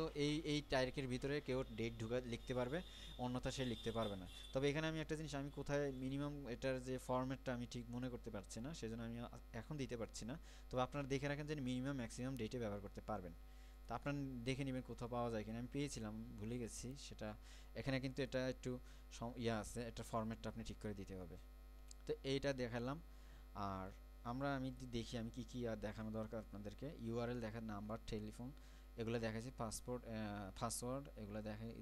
এই তারিখের ভিতরে কেউ ডেট লিখতে পারবে, অন্যথা সে লিখতে পারবে না। তবে এখানে আমি একটা জিনিস, আমি কোথায় মিনিমাম এটার যে ফরম্যাটটা আমি ঠিক মনে করতে পারছি না, সেজন্য আমি এখন দিতে পারছি না। তবে আপনারা দেখে রাখেন যে মিনিমাম ম্যাক্সিমাম ডেটে ব্যবহার করতে পারবেন। তো আপনারা দেখে নেবেন কোথাও পাওয়া যায় কিনা, আমি পেয়েছিলাম ভুলে গেছি সেটা। এখানে কিন্তু এটা একটু আছে, এটা ফরম্যাটটা আপনি ঠিক করে দিতে হবে। তো এইটা দেখালাম। আর আমি দেখি আমি কি আর দেখানো দরকার আপনাদেরকে। ইউআরএল দেখার, নাম্বার, টেলিফোন এগুলো দেখাচ্ছি, পাসওয়ার্ড এগুলো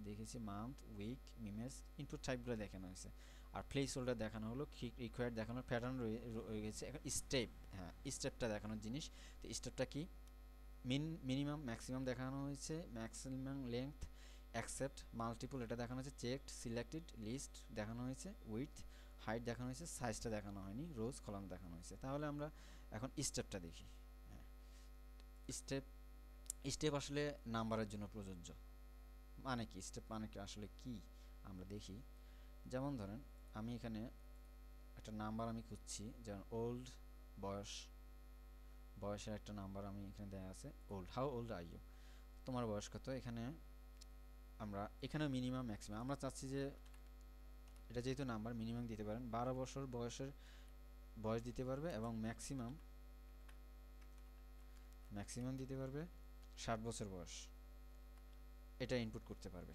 দেখেছি, মান্থ, উইক, ইমেজ, ইনপুট টাইপগুলো দেখানো হয়েছে। আর প্লেস হোল্ডার দেখানো হলো, রিকোয়ার্ড দেখানোর, প্যাটার্ন রয়ে গেছে। এখন স্টেপ, হ্যাঁ স্টেপটা দেখানোর জিনিস। তো স্টেপটা কি, মিনিমাম ম্যাক্সিমাম দেখানো হয়েছে, ম্যাক্সিমাম লেংথ, অ্যাকসেপ্ট, মাল্টিপল এটা দেখানো হয়েছে, চেকড, সিলেক্টেড, লিস্ট দেখানো হয়েছে, উইথ, হাইট দেখানো হয়েছে, সাইজটা দেখানো হয়নি, রোজ কলাম দেখানো হয়েছে। তাহলে আমরা এখন স্টেপটা দেখি। হ্যাঁ, স্টেপ আসলে নাম্বারের জন্য প্রযোজ্য। মানে কি স্টেপ মানে কি আসলে কি আমরা দেখি। যেমন ধরেন আমি এখানে একটা নাম্বার আমি খুঁজছি, যেমন ওল্ড, বয়সের একটা নাম্বার আমি এখানে দেওয়া আছে, old, how old are you, তোমার বয়স কত। আমরা এখানে মিনিমাম ম্যাক্সিমাম আমরা চাচ্ছি যে এটা যেহেতু নাম্বার, মিনিমাম দিতে পারেন 12 বছর বয়স দিতে পারবে, এবং ম্যাক্সিমাম দিতে পারবে 60 বছর বয়স, এটা ইনপুট করতে পারবে।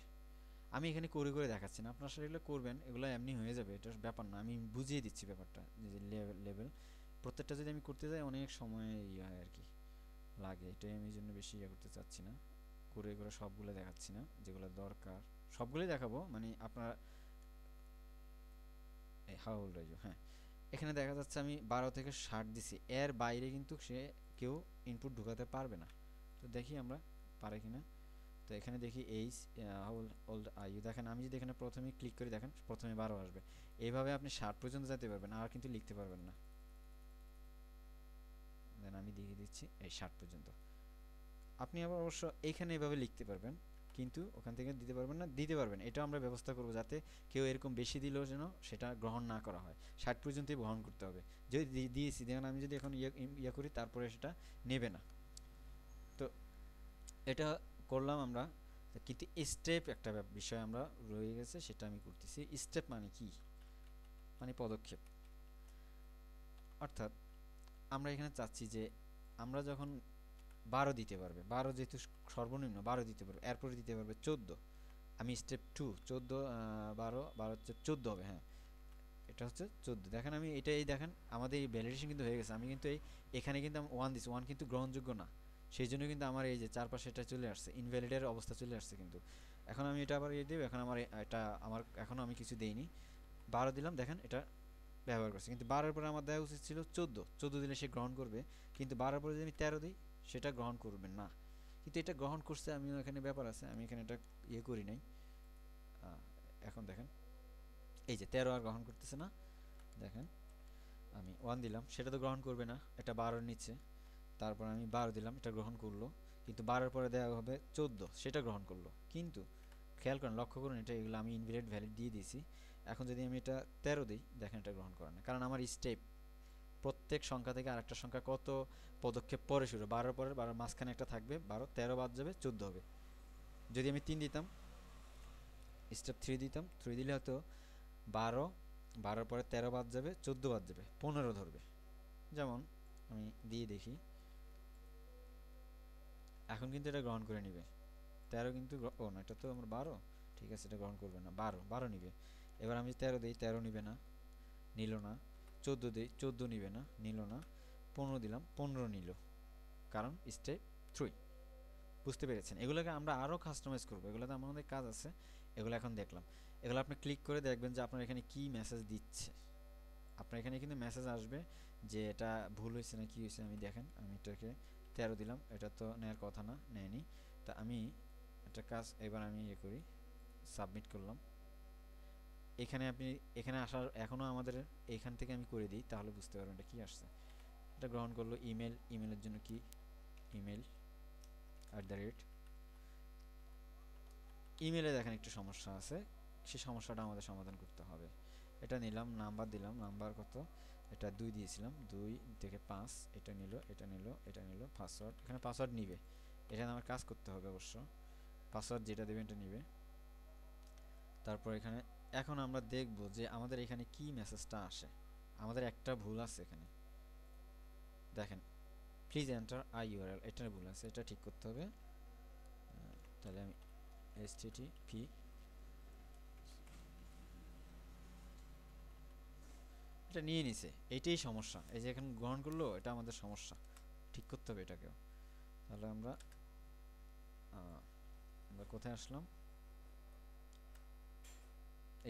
আমি এখানে করে দেখাচ্ছি না, আপনারা আসলে এগুলো করবেন, এগুলো এমনি হয়ে যাবে, এটা ব্যাপার না, আমি বুঝিয়ে দিচ্ছি ব্যাপারটা যে লেভেল। প্রত্যেকটা যদি আমি করতে যাই অনেক সময় হয় আর কি লাগে, এটাই আমি জন্য বেশি করতে চাচ্ছি না। করে সবগুলো দেখাচ্ছি না, যেগুলো দরকার সবগুলোই দেখাবো। মানে আপনারা হাউ ওল্ড আর ইউ, হ্যাঁ এখানে দেখা যাচ্ছে আমি 12 থেকে 60 দিছি, এর বাইরে কিন্তু কেউ ইনপুট ঢুকাতে পারবে না। তো দেখি আমরা পারে কিনা। তো এখানে দেখি এইজ ওল্ড আই ইউ, দেখেন আমি যদি এখানে প্রথমে ক্লিক করি দেখেন প্রথমে 12 আসবে। এইভাবে আপনি 60 পর্যন্ত যেতে পারবেন, আর কিন্তু লিখতে পারবেন না। দেন আমি দেখিয়ে দিচ্ছি এই 60 পর্যন্ত। আপনি আবার অবশ্য এইখানে এভাবে লিখতে পারবেন, কিন্তু ওখান থেকে দিতে পারবেন না, দিতে পারবেন। এটাও আমরা ব্যবস্থা করব যাতে কেউ এরকম বেশি দিলেও যেন সেটা গ্রহণ না করা হয়, 60 পর্যন্তই গ্রহণ করতে হবে। যদি দিয়েছি দেখেন আমি যদি এখন ইয়ে করি তারপরে সেটা নেবে না। তো এটা করলাম আমরা, কিন্তু স্টেপ একটা বিষয় আমরা রয়ে গেছে, সেটা আমি করতেছি। স্টেপ মানে কি? মানে পদক্ষেপ। অর্থাৎ আমরা এখানে চাচ্ছি যে আমরা যখন 12 দিতে পারবে, 12 যেহেতু সর্বনিম্ন 12 দিতে পারবে, এরপরে দিতে পারবে 14। আমি স্টেপ 2 14 12 12 হচ্ছে 14 হবে, হ্যাঁ এটা হচ্ছে 14। দেখেন আমি এটাই দেখেন আমাদের এই ভ্যালিডেশন কিন্তু হয়ে গেছে। আমি কিন্তু এখানে কিন্তু আমি 1 দিছি, 1 কিন্তু গ্রহণযোগ্য না, সেই জন্য কিন্তু আমার এই যে চারপাশে এটা চলে আসছে, ইনভ্যালিডের অবস্থা চলে আসছে। কিন্তু এখন আমি এটা আবার দেব, এখন আমার এটা আমার এখনও আমি কিছু দেইনি, 12 দিলাম, দেখেন এটা ব্যবহার করছে। কিন্তু 12 পরে আমার দেওয়া উচিত ছিল 14, 14 দিলে সে গ্রহণ করবে। কিন্তু 12 পরে যদি আমি 13 দিই সেটা গ্রহণ করবে না। কিন্তু এটা গ্রহণ করছে, আমিও এখানে ব্যাপার আছে, আমি এখানে এটা ইয়ে করি নাই। এখন দেখেন এই যে 13 আর গ্রহণ করতেছে না, দেখেন আমি 1 দিলাম সেটা তো গ্রহণ করবে না, এটা 12 নিচে। তারপর আমি 12 দিলাম, এটা গ্রহণ করলো। কিন্তু 12 পরে দেওয়া হবে 14, সেটা গ্রহণ করলো। কিন্তু খেয়াল করেন, লক্ষ্য করুন, এটা এগুলো আমি ইনভ্যালিড ভ্যালিড দিয়ে দিয়েছি। এখন যদি আমি এটা 13 দিই দেখেন এটা গ্রহণ করে না, কারণ আমার স্টেপ প্রত্যেক সংখ্যা থেকে আরেকটা সংখ্যা কত পদক্ষেপ পরে শুরু, 12 পরে 12 মাঝখানে একটা থাকবে 12, 13 বাদ যাবে 14 হবে। যদি আমি 3 দিতাম, স্টেপ 3 দিতাম, 3 দিলে হয়তো 12, 12 পরে 13 বাদ যাবে, 14 বাদ যাবে, 15 ধরবে। যেমন আমি দিয়ে দেখি, এখন কিন্তু এটা গ্রহণ করে নিবে। 13 কিন্তু ও না, এটা তো আমার 12, ঠিক আছে এটা গ্রহণ করবে না, 12 12 নিবে। এবার আমি 13 দিই, 13 নিবে না, নিল না। 14 দিই, 14 নিবে না, নিল না। 15 দিলাম, 15 নিল, কারণ স্টেপ 3। বুঝতে পেরেছেন? এগুলোকে আমরা আরও কাস্টমাইজ করবো, এগুলোতে আমাদের কাজ আছে। এগুলো এখন দেখলাম, এগুলো আপনি ক্লিক করে দেখবেন যে আপনার এখানে কি মেসেজ দিচ্ছে। আপনার এখানে কিন্তু মেসেজ আসবে যে এটা ভুল হয়েছে না কি হয়েছে। আমি দেখেন আমি এটাকে 13 দিলাম, এটা তো নেওয়ার কথা না, নেয়নি। তা আমি একটা কাজ এবার আমি ইয়ে করি, সাবমিট করলাম। এখানে আপনি এখানে আসার এখনও আমাদের এখান থেকে আমি করে দিই, তাহলে বুঝতে পারবেন এটা কী আসছে। এটা গ্রহণ করলো। ইমেল, ইমেলের জন্য কি ইমেল @ ইমেলে দেখেন একটু সমস্যা আছে, সেই সমস্যাটা আমাদের সমাধান করতে হবে। এটা নিলাম, নাম্বার দিলাম, নাম্বার কত, এটা 2 দিয়েছিলাম, 2 থেকে 5, এটা নিল, এটা নিল, এটা নিল। পাসওয়ার্ড, এখানে পাসওয়ার্ড নিবে, এখানে আমার কাজ করতে হবে অবশ্য। পাসওয়ার্ড যেটা দেবে এটা নিবে। তারপর এখানে এখন আমরা দেখব যে আমাদের এখানে কি মেসেজটা আসে। আমাদের একটা ভুল আছে এখানে, দেখেন প্লিজ এন্টার আই ইউআরএল, এটা ভুল আছে, এটা ঠিক করতে হবে। তাহলে আমি http, এটা নিয়ে নিছে, এইটাই সমস্যা। এই যে এখন গ্রহণ করলো, এটা আমাদের সমস্যা, ঠিক করতে হবে এটাকেও। তাহলে আমরা আমরা কোথায় আসলাম,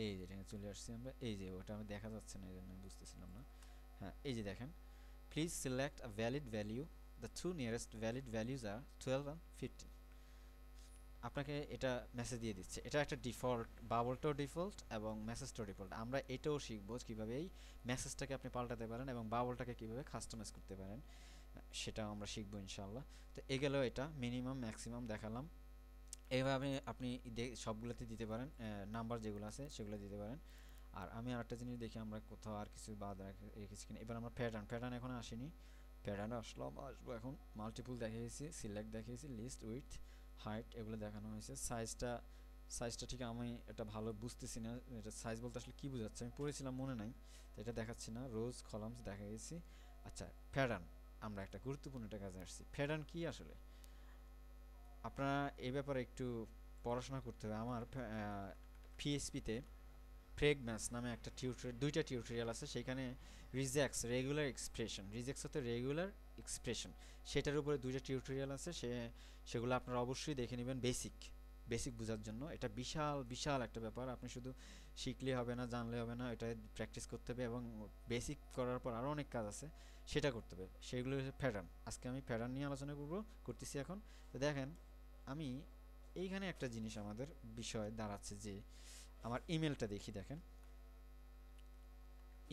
এই যে এখানে চলে আসছি আমরা। এই যে ওটা আমি দেখা যাচ্ছে না, এই জন্য আমি বুঝতেছিলাম না। হ্যাঁ এই যে দেখেন, please select a valid value, the two nearest valid values are 12 and 15। আপনাকে এটা মেসেজ দিয়ে দিচ্ছে, এটা একটা ডিফল্ট, বাবলটাও ডিফল্ট এবং মেসেজটাও ডিফল্ট। আমরা এটাও শিখবো কীভাবে এই মেসেজটাকে আপনি পাল্টাতে পারেন এবং বাবলটাকে কীভাবে কাস্টমাইজ করতে পারেন, সেটাও আমরা শিখবো ইনশাল্লাহ। তো এগুলো এটা মিনিমাম ম্যাক্সিমাম দেখালাম। এইভাবে আপনি সবগুলোতে দিতে পারেন, নাম্বার যেগুলো আছে সেগুলো দিতে পারেন। আর আমি আরেকটা জিনিস দেখি আমরা কোথাও আর কিছু বাদ রেখেছি কিনা। এবার আমরা প্যাটার্ন এখন আসেনি, প্যাটার্ন আসবো এখন। মাল্টিপুল দেখিয়েছি, সিলেক্ট দেখিয়েছি, লিস্ট, উইথ, হাইট এগুলো দেখানো হয়েছে। সাইজটা ঠিক আমি এটা ভালো বুঝতেছি না, এটা সাইজ বলতে আসলে কী বোঝাচ্ছে, আমি পড়েছিলাম মনে নাই, তো এটা দেখাচ্ছি না। রোজ কলামস দেখা গেছি। আচ্ছা প্যাটার্ন, আমরা একটা গুরুত্বপূর্ণ একটা কাজে আসছি। প্যাটার্ন কি আসলে আপনারা এই ব্যাপারে একটু পড়াশোনা করতে হবে। আমার পিএইচপিতে প্রেগম্যাস নামে একটা দুইটা টিউটোরিয়াল আছে, সেখানে রিজেক্টস হতে রেগুলার এক্সপ্রেশন, সেটার উপরে দুইটা টিউটোরিয়াল আছে। সেগুলো আপনারা অবশ্যই দেখে নেবেন বেসিক বোঝার জন্য। এটা বিশাল বিশাল একটা ব্যাপার, আপনি শুধু শিখলে হবে না, জানলে হবে না, এটা প্র্যাকটিস করতে হবে এবং বেসিক করার পর আরও অনেক কাজ আছে সেটা করতে হবে। সেগুলো হচ্ছে প্যাটার্ন। আজকে আমি প্যাটার্ন নিয়ে আলোচনা করতেছি এখন। তো দেখেন আমি এইখানে একটা জিনিস আমাদের বিষয় দাঁড়াচ্ছে যে আমার ইমেলটা দেখি। দেখেন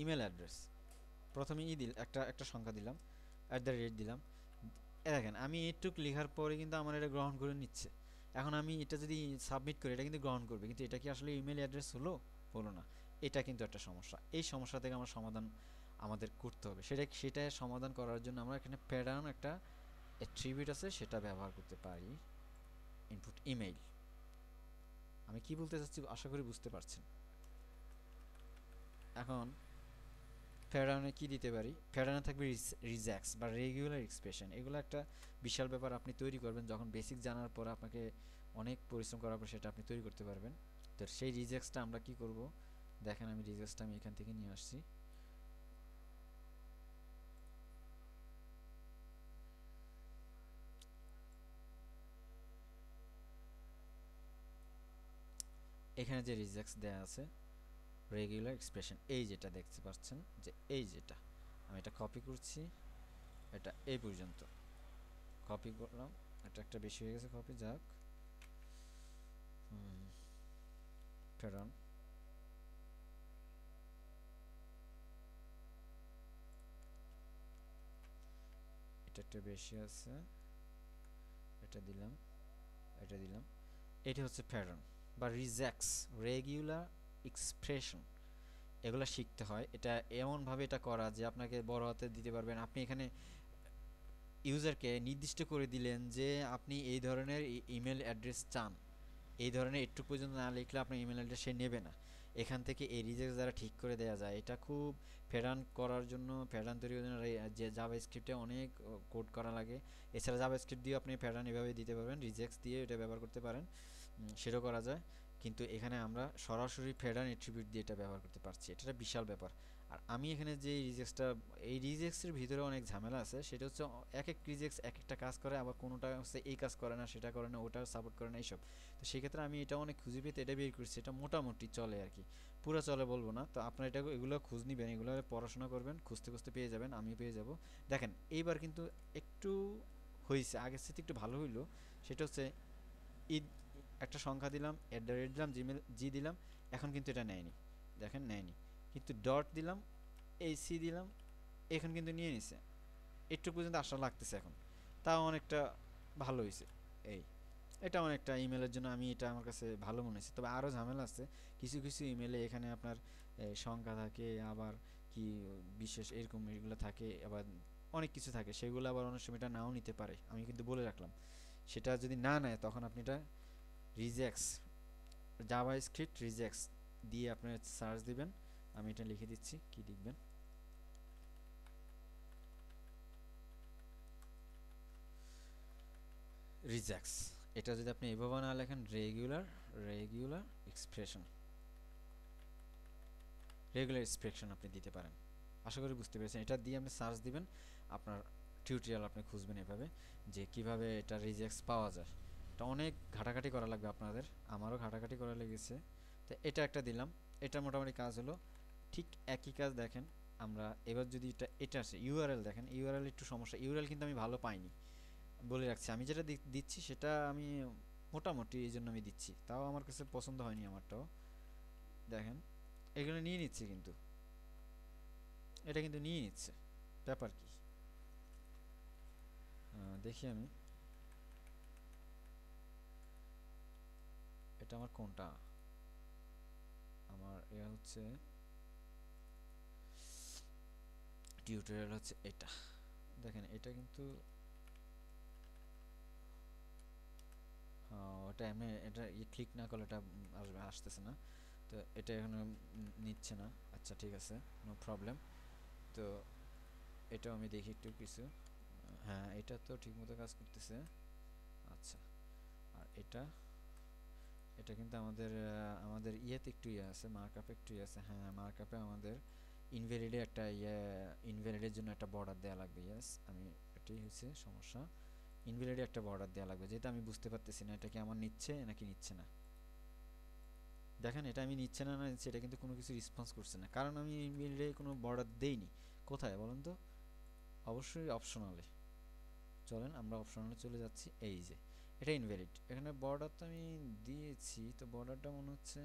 ইমেল অ্যাড্রেস প্রথমে একটা একটা সংখ্যা দিলাম, @ দিলাম। দেখেন আমি এইটুক লেখার পরে কিন্তু আমার এটা গ্রহণ করে নিচ্ছে। এখন আমি এটা যদি সাবমিট করি এটা কিন্তু গ্রহণ করবে, কিন্তু এটা কি আসলে ইমেল অ্যাড্রেস হলো না। এটা কিন্তু একটা সমস্যা। এই সমস্যা থেকে আমার সমাধান আমাদের করতে হবে। সেটা সমাধান করার জন্য আমরা এখানে প্যাটার্ন একটা অ্যাট্রিবিউট আছে, সেটা ব্যবহার করতে পারি। ইনপুট ইমেইল, আমি কি বলতে চাচ্ছি আশা করি বুঝতে পারছেন। এখন প্যাটার্নে কি দিতে পারি, প্যাটার্নে থাকবে রিজ্যাক্টস বা রেগুলার এক্সপ্রেশন। এগুলো একটা বিশাল ব্যাপার আপনি তৈরি করবেন যখন বেসিক জানার পর আপনাকে অনেক পরিশ্রম করার পর সেটা আপনি তৈরি করতে পারবেন। তো সেই রিজ্যাক্টসটা আমরা কি করব, দেখেন আমি রিজ্যাক্টসটা আমি এখান থেকে নিয়ে আসছি। এখানে যে রিজ্যাক্টস দেয়া আছে রেগুলার এক্সপ্রেশন, এই যেটা দেখতে পাচ্ছেন যে এই যেটা, আমি এটা কপি করছি, এটা এই পর্যন্ত কপি করলাম। এটা একটা বেশি হয়ে গেছে কপি, যাক। প্যাটার্ন এটা একটা বেশি আছে, এটা দিলাম, এটা দিলাম। এটি হচ্ছে প্যাটার্ন বা রিজ্যাক্টস, রেগুলার এক্সপ্রেশন। এগুলো শিখতে হয়। এটা এমনভাবে এটা করা যে আপনাকে বড় হাতে দিতে পারবেন। আপনি এখানে ইউজারকে নির্দিষ্ট করে দিলেন যে আপনি এই ধরনের ইমেল অ্যাড্রেস চান, এই ধরনের একটু পর্যন্ত না লিখলে আপনার ইমেল অ্যাড্রেস সে নেবে না। এখান থেকে এই রিজেক্ট দ্বারা ঠিক করে দেওয়া যায়। এটা খুব প্যাটার্ন করার জন্য, প্যাটার্ন তৈরির জন্য যে জাভা স্ক্রিপ্টে অনেক কোড করা লাগে। এছাড়া জাভা স্ক্রিপ্ট দিয়ে আপনি প্যাটার্ন এভাবে দিতে পারবেন, রিজেক্টস দিয়ে এটা ব্যবহার করতে পারেন, সেটাও করা যায়। কিন্তু এখানে আমরা সরাসরি প্যাটার্ন অ্যাট্রিবিউট দিয়ে এটা ব্যবহার করতে পারছি, এটা একটা বিশাল ব্যাপার। আর আমি এখানে যে রিজেক্টসটা, এই রিজেক্টসের ভিতরে অনেক ঝামেলা আছে। সেটা হচ্ছে এক এক রিজেক্টস এক একটা কাজ করে, আবার কোনোটা হচ্ছে এই কাজ করে না, সেটা করে না, ওটা সাপোর্ট করে না, এইসব। তো সেক্ষেত্রে আমি এটা অনেক খুঁজে পেতে এটা বের করছি। এটা মোটামুটি চলে আর কি, পুরো চলে বলবো না। তো আপনারা এটা এগুলো খোঁজ নিবেন, এগুলো পড়াশোনা করবেন, খুঁজতে খুঁজতে পেয়ে যাবেন, আমিও পেয়ে যাব। দেখেন এইবার কিন্তু একটু হয়েছে, আগের সাথে একটু ভালো হইলো। সেটা হচ্ছে ঈদ, একটা সংখ্যা দিলাম, দিলাম, জিমেল দিলাম। এখন কিন্তু এটা নেয়নি, দেখেন নেয়নি। কিন্তু ডট দিলাম, দিলাম, এখন কিন্তু নিয়ে নিছে। একটু পর্যন্ত আশা লাগতেছে এখন, তাও অনেকটা ভালো হয়েছে। এই এটা অনেকটা ইমেলের জন্য আমি এটা আমার কাছে ভালো মনে হয়েছে। তবে আরও ঝামেলা আছে কিছু কিছু ইমেলে, এখানে আপনার সংখ্যা থাকে, আবার কি বিশেষ এরকম এগুলো থাকে, আবার অনেক কিছু থাকে, সেগুলো আবার অনেক সময় এটা নাও নিতে পারে। আমি কিন্তু বলে রাখলাম, সেটা যদি না নেয় তখন আপনি এটা রিজেক্টস, জাভা স্ক্রিপ্ট রিজেক্টস দিয়ে আপনি সার্চ দিবেন। আমি এটা লিখে দিচ্ছি, কি লিখবেন, রিজেক্টস। এটা যদি আপনি এভাবে না লেখেন, রেগুলার এক্সপ্রেশন, রেগুলার এক্সপ্রেশন আপনি দিতে পারেন। আশা করি বুঝতে পেরেছেন। এটা দিয়ে আপনি সার্চ দিবেন, আপনার টিউটোরিয়াল আপনি খুঁজবেন এভাবে যে কিভাবে এটা রিজেক্টস পাওয়া যায়। এটা অনেক ঘাটাঘাটি করা লাগবে আপনাদের, আমারও ঘাটাঘাটি করা লেগেছে। তো এটা একটা দিলাম, এটা মোটামুটি কাজ হলো। ঠিক একই কাজ দেখেন আমরা এবার যদি এটা আছে ইউআরএল, দেখেন ইউআরএল একটু সমস্যা, ইউআরএল কিন্তু আমি ভালো পাইনি, বলে রাখছি। আমি যেটা দিচ্ছি সেটা আমি মোটামুটি এই জন্য আমি দিচ্ছি, তাও আমার কাছে পছন্দ হয়নি আমারটাও। দেখেন এগুলো নিয়ে নিচ্ছে, কিন্তু এটা কিন্তু নিয়ে নিচ্ছে, ব্যাপার কি দেখি আমি, এটা আমার কোনটা, আমার এ হচ্ছে টিউটোরিয়াল হচ্ছে এটা। দেখেন এটা কিন্তু ওটা এমনি, এটা ক্লিক না করলে এটা আসতেছে না। তো এটা এখনো নিচ্ছে না। আচ্ছা ঠিক আছে, নো প্রবলেম। তো এটাও আমি দেখি একটু কিছু, হ্যাঁ এটা তো ঠিকমতো কাজ করতেছে। আচ্ছা, আর এটা, এটা কিন্তু আমাদের ইয়েতে একটু ইয়ে আছে, মার্কআপে একটু ইয়ে আছে। হ্যাঁ মার্কআপে আমাদের ইনভ্যালিডে একটা ইয়ে, ইনভ্যালিডের জন্য একটা বর্ডার দেওয়া লাগবে। ইয়েস, আমি এটাই হচ্ছে সমস্যা, ইনভ্যালিডে একটা বর্ডার দেওয়া লাগবে, যেটা আমি বুঝতে পারতেছি না এটা কি আমার নিচ্ছে নাকি নিচ্ছে না। দেখেন এটা আমি নিচ্ছে না নিচ্ছে, এটা কিন্তু কোনো কিছু রেসপন্স করছে না, কারণ আমি ইনভ্যালিডে কোনো বর্ডার দেইনি। কোথায় বলেন তো, অবশ্যই অপশনালে। চলেন আমরা অপশনালে চলে যাচ্ছি, এই যে এটা ইনভ্যালিড। এখানে বর্ডার তো আমি দিয়েছি, তো বর্ডারটা মনে হচ্ছে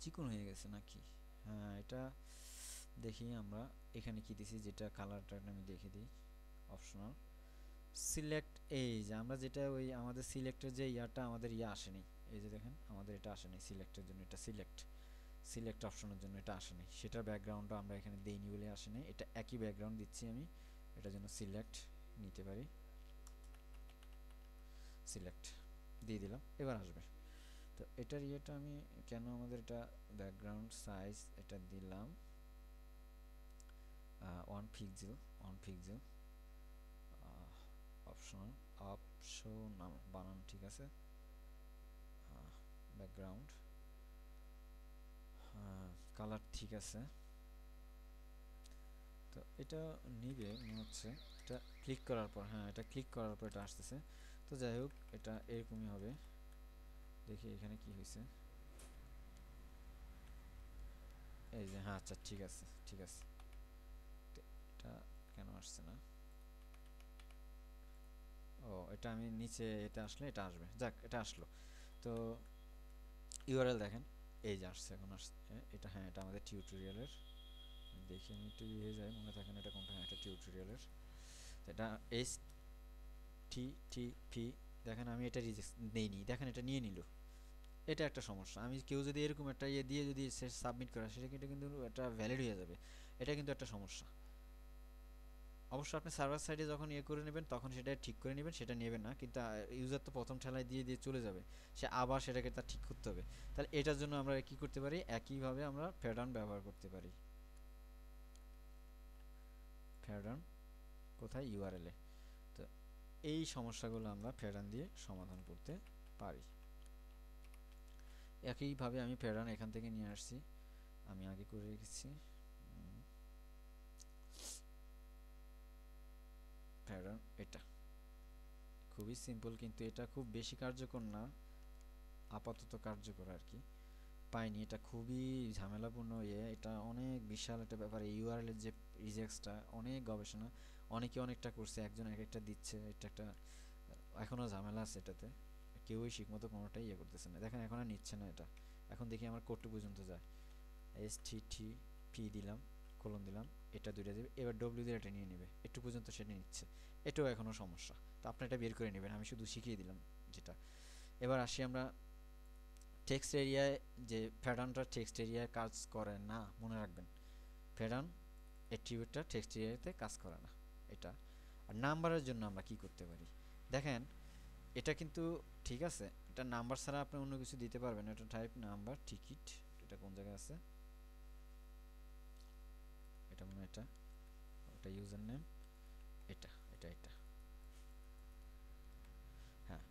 চিকন হয়ে গেছে নাকি। হ্যাঁ, এটা দেখি আমরা এখানে কি দিছি, যেটা কালারটা আমি দেখে দিই। অপশনাল সিলেক্ট, এই যে আমরা যেটা ওই আমাদের সিলেক্টের যে ইয়াটা আমাদের ইয়া আসেনি, এই যে দেখেন আমাদের এটা আসেনি সিলেক্টের জন্য, এটা সিলেক্ট অপশনের জন্য এটা আসেনি, সেটার ব্যাকগ্রাউন্ডটা আমরা এখানে দেইনি বলে আসেনি। এটা একই ব্যাকগ্রাউন্ড দিচ্ছি আমি, এটার জন্য সিলেক্ট নিতে পারি, সিলেক্ট দিয়ে দিলাম, এবার আসবে। তো এটার ইয়েটা আমি কেন আমাদের এটা ব্যাকগ্রাউন্ড সাইজ এটা দিলাম 1 পিক্সেল, 1 পিক্সেল অপশনাল, অপশনাল বানান ঠিক আছে। ব্যাকগ্রাউন্ড কালার ঠিক আছে। তো এটা নিবে মনে হচ্ছে, এটা ক্লিক করার পর, হ্যাঁ এটা ক্লিক করার পর এটা আসতেছে। তো যাই হোক এটা এরকমই হবে। দেখি এখানে কি হয়েছে, এই যে হ্যাঁ আচ্ছা ঠিক আছে ঠিক আছে। এটা কেন আসছে না, ও এটা আমি নিচে এটা আসলে এটা আসবে, যাক এটা আসলো। তো ইউআরএল দেখেন এই যে আসছে, এখন আসছে এটা, হ্যাঁ এটা আমাদের টিউটোরিয়ালের, দেখি আমি একটু ইয়ে যায় মনে থাকে না এটা কোনটা, হ্যাঁ এটা টিউটোরিয়ালের। এটা এইচ টি টি পি, দেখেন আমি এটা রিজেক্ট নেইনি, দেখেন এটা নিয়ে নিল। এটা একটা সমস্যা, আমি কেউ যদি এরকম একটা ইয়ে দিয়ে যদি সে সাবমিট করে সেটা কিন্তু এটা ভ্যালিড হয়ে যাবে, এটা কিন্তু একটা সমস্যা। অবশ্য আপনি সার্ভার সাইডে যখন ইয়ে করে নেবেন তখন সেটা ঠিক করে নেবেন, সেটা নেবেন না, কিন্তু ইউজার তো প্রথম ঠেলায় দিয়ে দিয়ে চলে যাবে, সে আবার সেটাকে তার ঠিক করতে হবে। তাহলে এটার জন্য আমরা কি করতে পারি, একইভাবে আমরা প্যাটার্ন ব্যবহার করতে পারি। প্যাটার্ন কোথায়, ইউআরএল এ। তো এই সমস্যাগুলো আমরা প্যাটার্ন দিয়ে সমাধান করতে পারি। একইভাবে আমি প্যাটার্ন এখান থেকে নিয়ে আসছি, আমি আগে করে রেখেছি প্যাটার্ন, এটা খুবই সিম্পল কিন্তু এটা খুব বেশি কার্যকর না, আপাতত কার্যকর আর কি, পাইনি এটা খুবই ঝামেলাপূর্ণ ইয়ে, এটা অনেক বিশাল একটা ব্যাপার। ইউআরএল এর যে রিজেক্টসটা অনেক গবেষণা, অনেকে অনেকটা করছে, একজন এক একটা দিচ্ছে, এটা একটা এখনো ঝামেলা আছে এটাতে, কেউই ঠিকমতো কোনোটাই ইয়ে করতেছে না। দেখেন এখন আর নিচ্ছে না এটা, এখন দেখি আমার কোডটা পর্যন্ত যায়, এস টি টি পি দিলাম, কোলন দিলাম, এটা দুইটা দেবে, এবার ডব্লিউ দিয়ে এটা নিয়ে নেবে, একটু পর্যন্ত সেটা নিচ্ছে, এটাও এখনো সমস্যা। তো আপনি এটা বের করে নেবেন, আমি শুধু শিখিয়ে দিলাম যেটা। এবার আসি আমরা টেক্সট এরিয়ায়, যে প্যাটার্নটা টেক্সট এরিয়ায় কাজ করে না, মনে রাখবেন প্যাটার্ন অ্যাট্রিবিউটটা টেক্সট এরিয়াতে কাজ করে না এটা। আর নাম্বারের জন্য আমরা কি করতে পারি, দেখেন এটা কিন্তু ঠিক আছে, এটা নাম্বার ছাড়া আপনি অন্য কিছু দিতে পারবেন, এটা টাইপ নাম্বার টিকিট, এটা কোন জায়গায় আছে, এটা মনে হয় এটা, এটা ইউজার নেম, এটা এটা এটা হ্যাঁ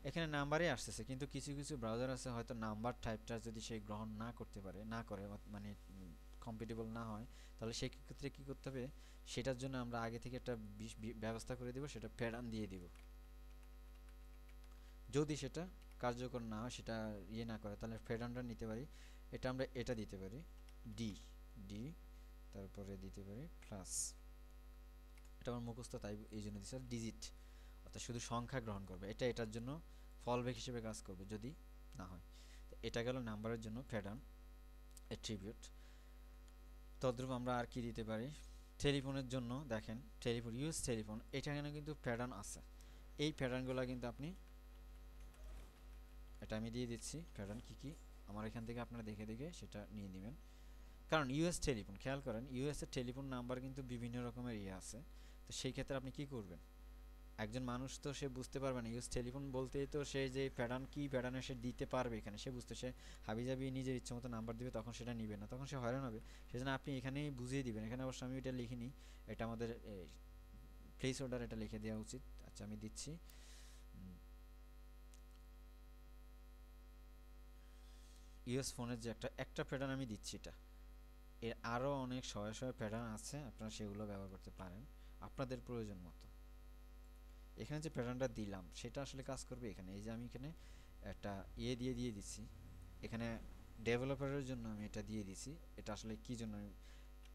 এখানে নাম্বারই আসতেছে, কিন্তু কিছু কিছু ব্রাউজার আছে হয়তো নাম্বার টাইপটা যদি সে গ্রহণ না করতে পারে, না করে মানে কম্পিটেবল না হয়, তাহলে সেই ক্ষেত্রে কি করতে হবে, সেটার জন্য আমরা আগে থেকে একটা ব্যবস্থা করে দিব, সেটা প্যাটার্ন দিয়ে দিব। যদি সেটা কার্যকর না হয়, সেটা ইয়ে না করে, তাহলে প্যাটার্নটা নিতে পারি, এটা আমরা এটা দিতে পারি ডি, ডি তারপরে দিতে পারি প্লাস, এটা আমার মুখস্থ তাই এই জন্য দিচ্ছে ডিজিট, অর্থাৎ শুধু সংখ্যা গ্রহণ করবে, এটা এটার জন্য ফলব্যাক হিসেবে কাজ করবে যদি না হয়। তো এটা গেল নাম্বারের জন্য প্যাটার্ন অ্যাট্রিবিউট। তদ্রূপ আমরা আর কি দিতে পারি, টেলিফোনের জন্য দেখেন টেলিফোন, ইউএস টেলিফোন, এখানে কিন্তু প্যাটার্ন আছে, এই প্যাটার্নগুলো কিন্তু আপনি, এটা আমি দিয়ে দিচ্ছি প্যাটার্ন কি কি আমার এখান থেকে আপনারা দেখে দেখে সেটা নিয়ে নেবেন। কারণ ইউএস টেলিফোন, খেয়াল করেন ইউএস এর টেলিফোন নাম্বার কিন্তু বিভিন্ন রকমের ইয়ে আছে, তো সেই ক্ষেত্রে আপনি কি করবেন, একজন মানুষ তো সে বুঝতে পারবে না, ইউএস টেলিফোন বলতেই তো সে যে প্যাটার্ন কি প্যাটার্নে সে দিতে পারবে, এখানে সে বুঝতে, সে হাবিজাবি নিজের ইচ্ছে মতো নাম্বার দিবে, তখন সেটা নিবে না, তখন সে হয়রান হবে। সেজন্য আপনি এখানেই বুঝিয়ে দিবেন, এখানে অবশ্য আমি এটা লিখিনি, এটা আমাদের প্লেস অর্ডার এটা লিখে দেওয়া উচিত, আচ্ছা আমি দিচ্ছি ইউএস ফোনের যে একটা একটা প্যাটার্ন আমি দিচ্ছি, এটা এর আরও অনেক শয়ে শয়ে প্যাটার্ন আছে, আপনারা সেগুলো ব্যবহার করতে পারেন আপনাদের প্রয়োজন মতো। এখানে যে প্যাটার্নটা দিলাম সেটা আসলে কাজ করবে এখানে, এই যে আমি এখানে একটা ইয়ে দিয়ে দিচ্ছি, এখানে ডেভেলপারের জন্য আমি এটা দিয়ে দিছি, এটা আসলে কি জন্য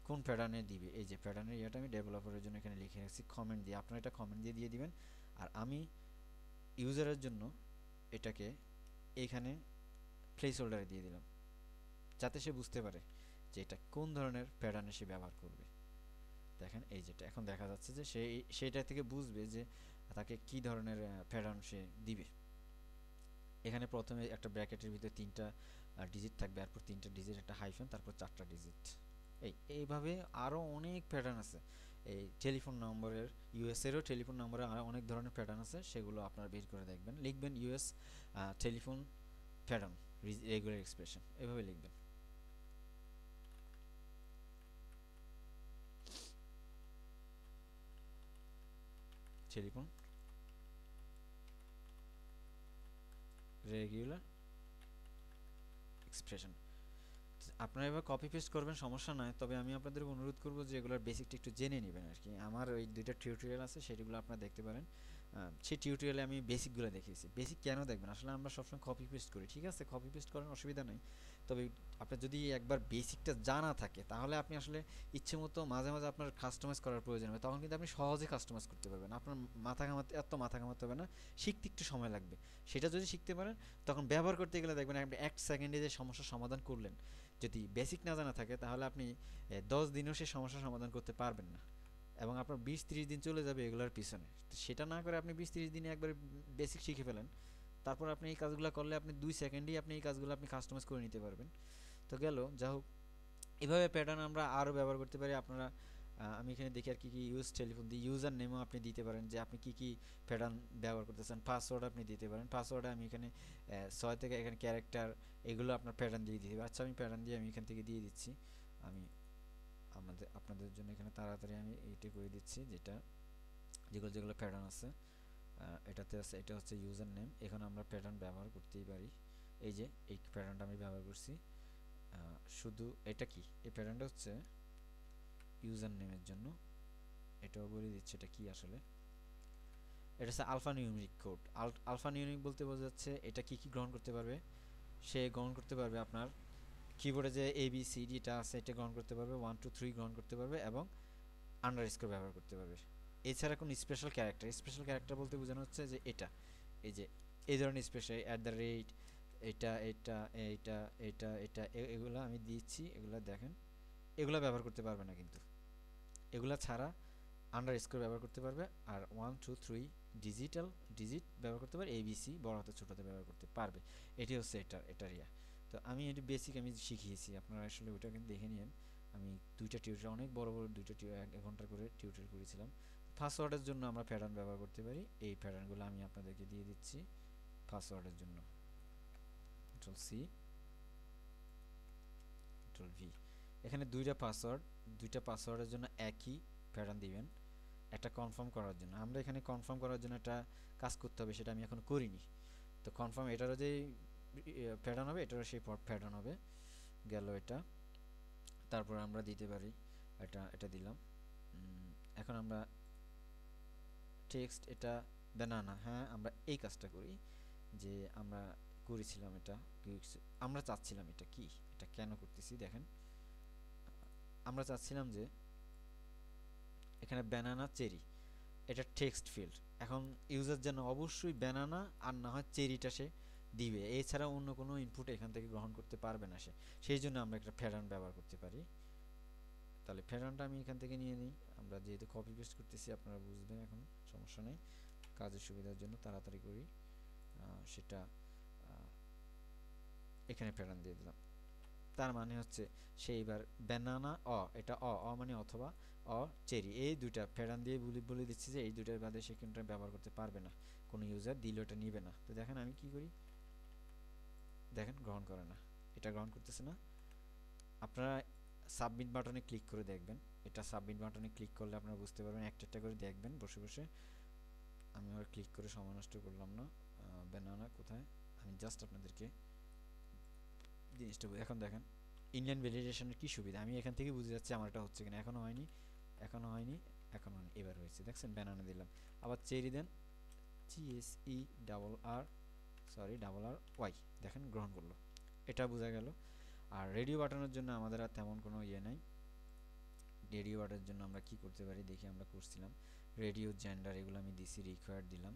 কোন প্যাটার্নে দিবে, এই যে প্যাটার্নের ইয়েটা আমি ডেভেলপারের জন্য এখানে লিখে রাখছি কমেন্ট দিয়ে, আপনারা এটা কমেন্ট দিয়ে দিবেন। আর আমি ইউজারের জন্য এটাকে এখানে প্লেস হোল্ডারে দিয়ে দিলাম, যাতে সে বুঝতে পারে যে এটা কোন ধরনের প্যাটার্নে সে ব্যবহার করবে। দেখেন এই যেটা এখন দেখা যাচ্ছে যে সেইটা থেকে বুঝবে যে তাকে কি ধরনের প্যাটার্ন সে দিবে। এখানে প্রথমে একটা ব্র্যাকেটের ভিতরে 3টা ডিজিট থাকবে, তারপর 3টা ডিজিট একটা হাইফেন, তারপর 4টা ডিজিট। এইভাবে আরও অনেক প্যাটার্ন আছে। এই টেলিফোন নম্বরের, ইউএসেরও টেলিফোন নম্বরে আরও অনেক ধরনের প্যাটার্ন আছে, সেগুলো আপনারা বের করে দেখবেন। লিখবেন US telephone pattern regular expression, এভাবে লিখবেন। টেলিফোন রেগুলার এক্সপ্রেশন আপনারা এবার কপি পেস্ট করবেন, সমস্যা নয়, তবে আমি আপনাদের অনুরোধ করব যে এগুলোর বেসিকটা একটু জেনে নেবেন আর কি। আমার ওই 2টা টিউটোরিয়াল আছে, সেগুলো আপনারা দেখতে পারেন। সেই টিউটোরিয়ালে আমি বেসিকগুলো দেখিয়েছি। বেসিক কেন দেখবেন, আসলে আমরা সবসময় কপি পেস্ট করি, ঠিক আছে, কপি পেস্ট করেন, অসুবিধা নেই। তবে আপনার যদি একবার বেসিকটা জানা থাকে, তাহলে আপনি আসলে ইচ্ছে মতো মাঝে মাঝে আপনার কাস্টমাইজ করার প্রয়োজন হবে, তখন কিন্তু আপনি সহজে কাস্টমাইজ করতে পারবেন। আপনার মাথা ঘামাতে হবে না, শিখতে একটু সময় লাগবে। সেটা যদি শিখতে পারেন, তখন ব্যবহার করতে গেলে দেখবেন আপনি 1 সেকেন্ডে যে সমস্যার সমাধান করলেন। যদি বেসিক না জানা থাকে, তাহলে আপনি 10 দিনেও সেই সমস্যার সমাধান করতে পারবেন না, এবং আপনার 20-30 দিন চলে যাবে এগুলোর পিছনে। তো সেটা না করে আপনি 20-30 দিনে একবার বেসিক শিখে ফেলেন, তারপর আপনি এই কাজগুলো করলে আপনি 2 সেকেন্ডেই আপনি এই কাজগুলো আপনি কাস্টমাইজ করে নিতে পারবেন। তো গেল, যা হোক, এভাবে প্যাটার্ন আমরা আরও ব্যবহার করতে পারি। আপনারা আমি এখানে দেখি আর কি কি ইউজ টেলিফোন দিয়ে ইউজার নেমও আপনি দিতে পারেন, যে আপনি কি কি প্যাটার্ন ব্যবহার করতেছেন। পাসওয়ার্ড আপনি দিতে পারেন, পাসওয়ার্ডে আমি এখানে 6 থেকে এখানে ক্যারেক্টার, এগুলো আপনার প্যাটার্ন দিয়ে দিতে হবে। আচ্ছা, আমি প্যাটার্ন দিয়ে আমি এখান থেকে দিয়ে দিচ্ছি। আমি আপনাদের জন্য এখানে তাড়াতাড়ি আমি এইটা করে দিচ্ছি, যেগুলো যেগুলো প্যাটার্ন আছে এটাতে আছে। এটা হচ্ছে ইউজার নেম, এখানে আমরা প্যাটার্ন ব্যবহার করতেই পারি। এই যে এই প্যাটার্নটা আমি ব্যবহার করছি। শুধু এটা কি, এই প্যাটার্নটা হচ্ছে ইউজার নেমের জন্য। এটাও বলে দিচ্ছে এটা কি আসলে। এটা হচ্ছে alphanumeric code. Alphanumeric বলতে বোঝা যাচ্ছে এটা কি কি গ্রহণ করতে পারবে। সে গ্রহণ করতে পারবে আপনার কিবোর্ডে যে ABCD এটা আছে, এটা গ্রহণ করতে পারবে, 1 2 3 গ্রহণ করতে পারবে, এবং আন্ডারস্কোর ব্যবহার করতে পারবে। এছাড়া কোনো স্পেশাল ক্যারেক্টার বলতে বোঝানো হচ্ছে যে এটা, এই যে এই ধরনের স্পেশাল @, এটা এটা এইটা এটা এটা এগুলো আমি দিচ্ছি, এগুলো দেখেন, এগুলো ব্যবহার করতে পারবে না, কিন্তু এগুলা ছাড়া আন্ডারস্কোর ব্যবহার করতে পারবে, আর 1 2 3 ডিজিট ব্যবহার করতে পারবে, ABC বড় হাতে ছোট হাতে ব্যবহার করতে পারবে। এটি হচ্ছে এটার ইয়া। তো আমি এটি বেসিক আমি শিখিয়েছি, আপনারা আসলে ওটা কিন্তু দেখে নিন। আমি 2টা টিউটোরিয়াল, অনেক বড় বড় 2টা 1 ঘন্টা করে টিউটোরিয়াল করেছিলাম। পাসওয়ার্ডের জন্য আমরা প্যাটার্ন ব্যবহার করতে পারি, এই প্যাটার্নগুলো আমি আপনাদেরকে দিয়ে দিচ্ছি। পাসওয়ার্ডের জন্য Ctrl+C, Ctrl+V, এখানে 2টা পাসওয়ার্ডের জন্য একই প্যাটার্ন দিবেন। একটা কনফার্ম করার জন্য, আমরা এখানে কনফার্ম করার জন্য একটা কাজ করতে হবে, সেটা আমি এখন করিনি। তো কনফার্ম এটারও যে প্যাটার্ন হবে, এটারও সেই প্যাটার্ন হবে। গেল এটা। তারপর আমরা দিতে পারি এটা দিলাম। এখন আমরা টেক্সট, এটা ব্যানানা, হ্যাঁ আমরা এই কাজটা করি, যে আমরা করেছিলাম এটা, আমরা চাচ্ছিলাম এটা কি, এটা কেন করতেছি দেখেন। আমরা চাচ্ছিলাম যে এখানে ব্যানানা চেরি, এটা টেক্সট ফিল্ড। এখন ইউজার যেন অবশ্যই ব্যানানা আর না হয় চেরিটা সে দিবে, এছাড়া অন্য কোনো ইনপুট এখান থেকে গ্রহণ করতে পারবে না সে। সেই জন্য আমরা একটা প্যাটার্ন ব্যবহার করতে পারি। তাহলে প্যাটার্নটা আমি এখান থেকে নিয়ে নিই। আমরা যেহেতু কপি পেস্ট করতেছি, আপনারা বুঝবেন, এখন সমস্যা নেই, কাজের সুবিধার জন্য তাড়াতাড়ি করি। সেটা এখানে প্যাটার্ন দিয়ে দিলাম। তার মানে হচ্ছে সে এবার ব্যানানা এটা মানে অথবা চেরি, এই 2টা প্যাটার্ন দিয়ে বলে দিচ্ছি যে এই 2টার বাদে সে কিন্তু ব্যবহার করতে পারবে না, কোনো ইউজার দিলে ওটা নিবে না। তো দেখেন আমি কি করি, দেখেন গ্রহণ করে না, এটা গ্রহণ করতেছে না। আপনারা সাবমিট বাটনে ক্লিক করে দেখবেন, এটা সাবমিট বাটনে ক্লিক করলে আপনারা বুঝতে পারবেন, একটা একটা করে দেখবেন বসে বসে। আমি আর ক্লিক করে সময় নষ্ট করলাম না। ব্যানানা কোথায়, আমি জাস্ট আপনাদেরকে জিনিসটা এখন দেখেন ইনলাইন ভ্যালিডেশনের কি সুবিধা, আমি এখান থেকে বুঝে যাচ্ছি আমার এটা হচ্ছে কিনা। এখনো হয়নি, এবার হয়েছে, দেখছেন ব্যানানা দিলাম। আবার চেরি দেন, CSERRY, দেখেন গ্রহণ করলো, এটা বোঝা গেল। আর রেডিও বাটনের জন্য আমাদের আর তেমন কোনো ইয়ে নাই। রেডিও বাটনের জন্য আমরা কি করতে পারি দেখি, আমরা করছিলাম রেডিও জেন্ডার, এগুলো আমি দিছি, রিকোয়ার্ড দিলাম,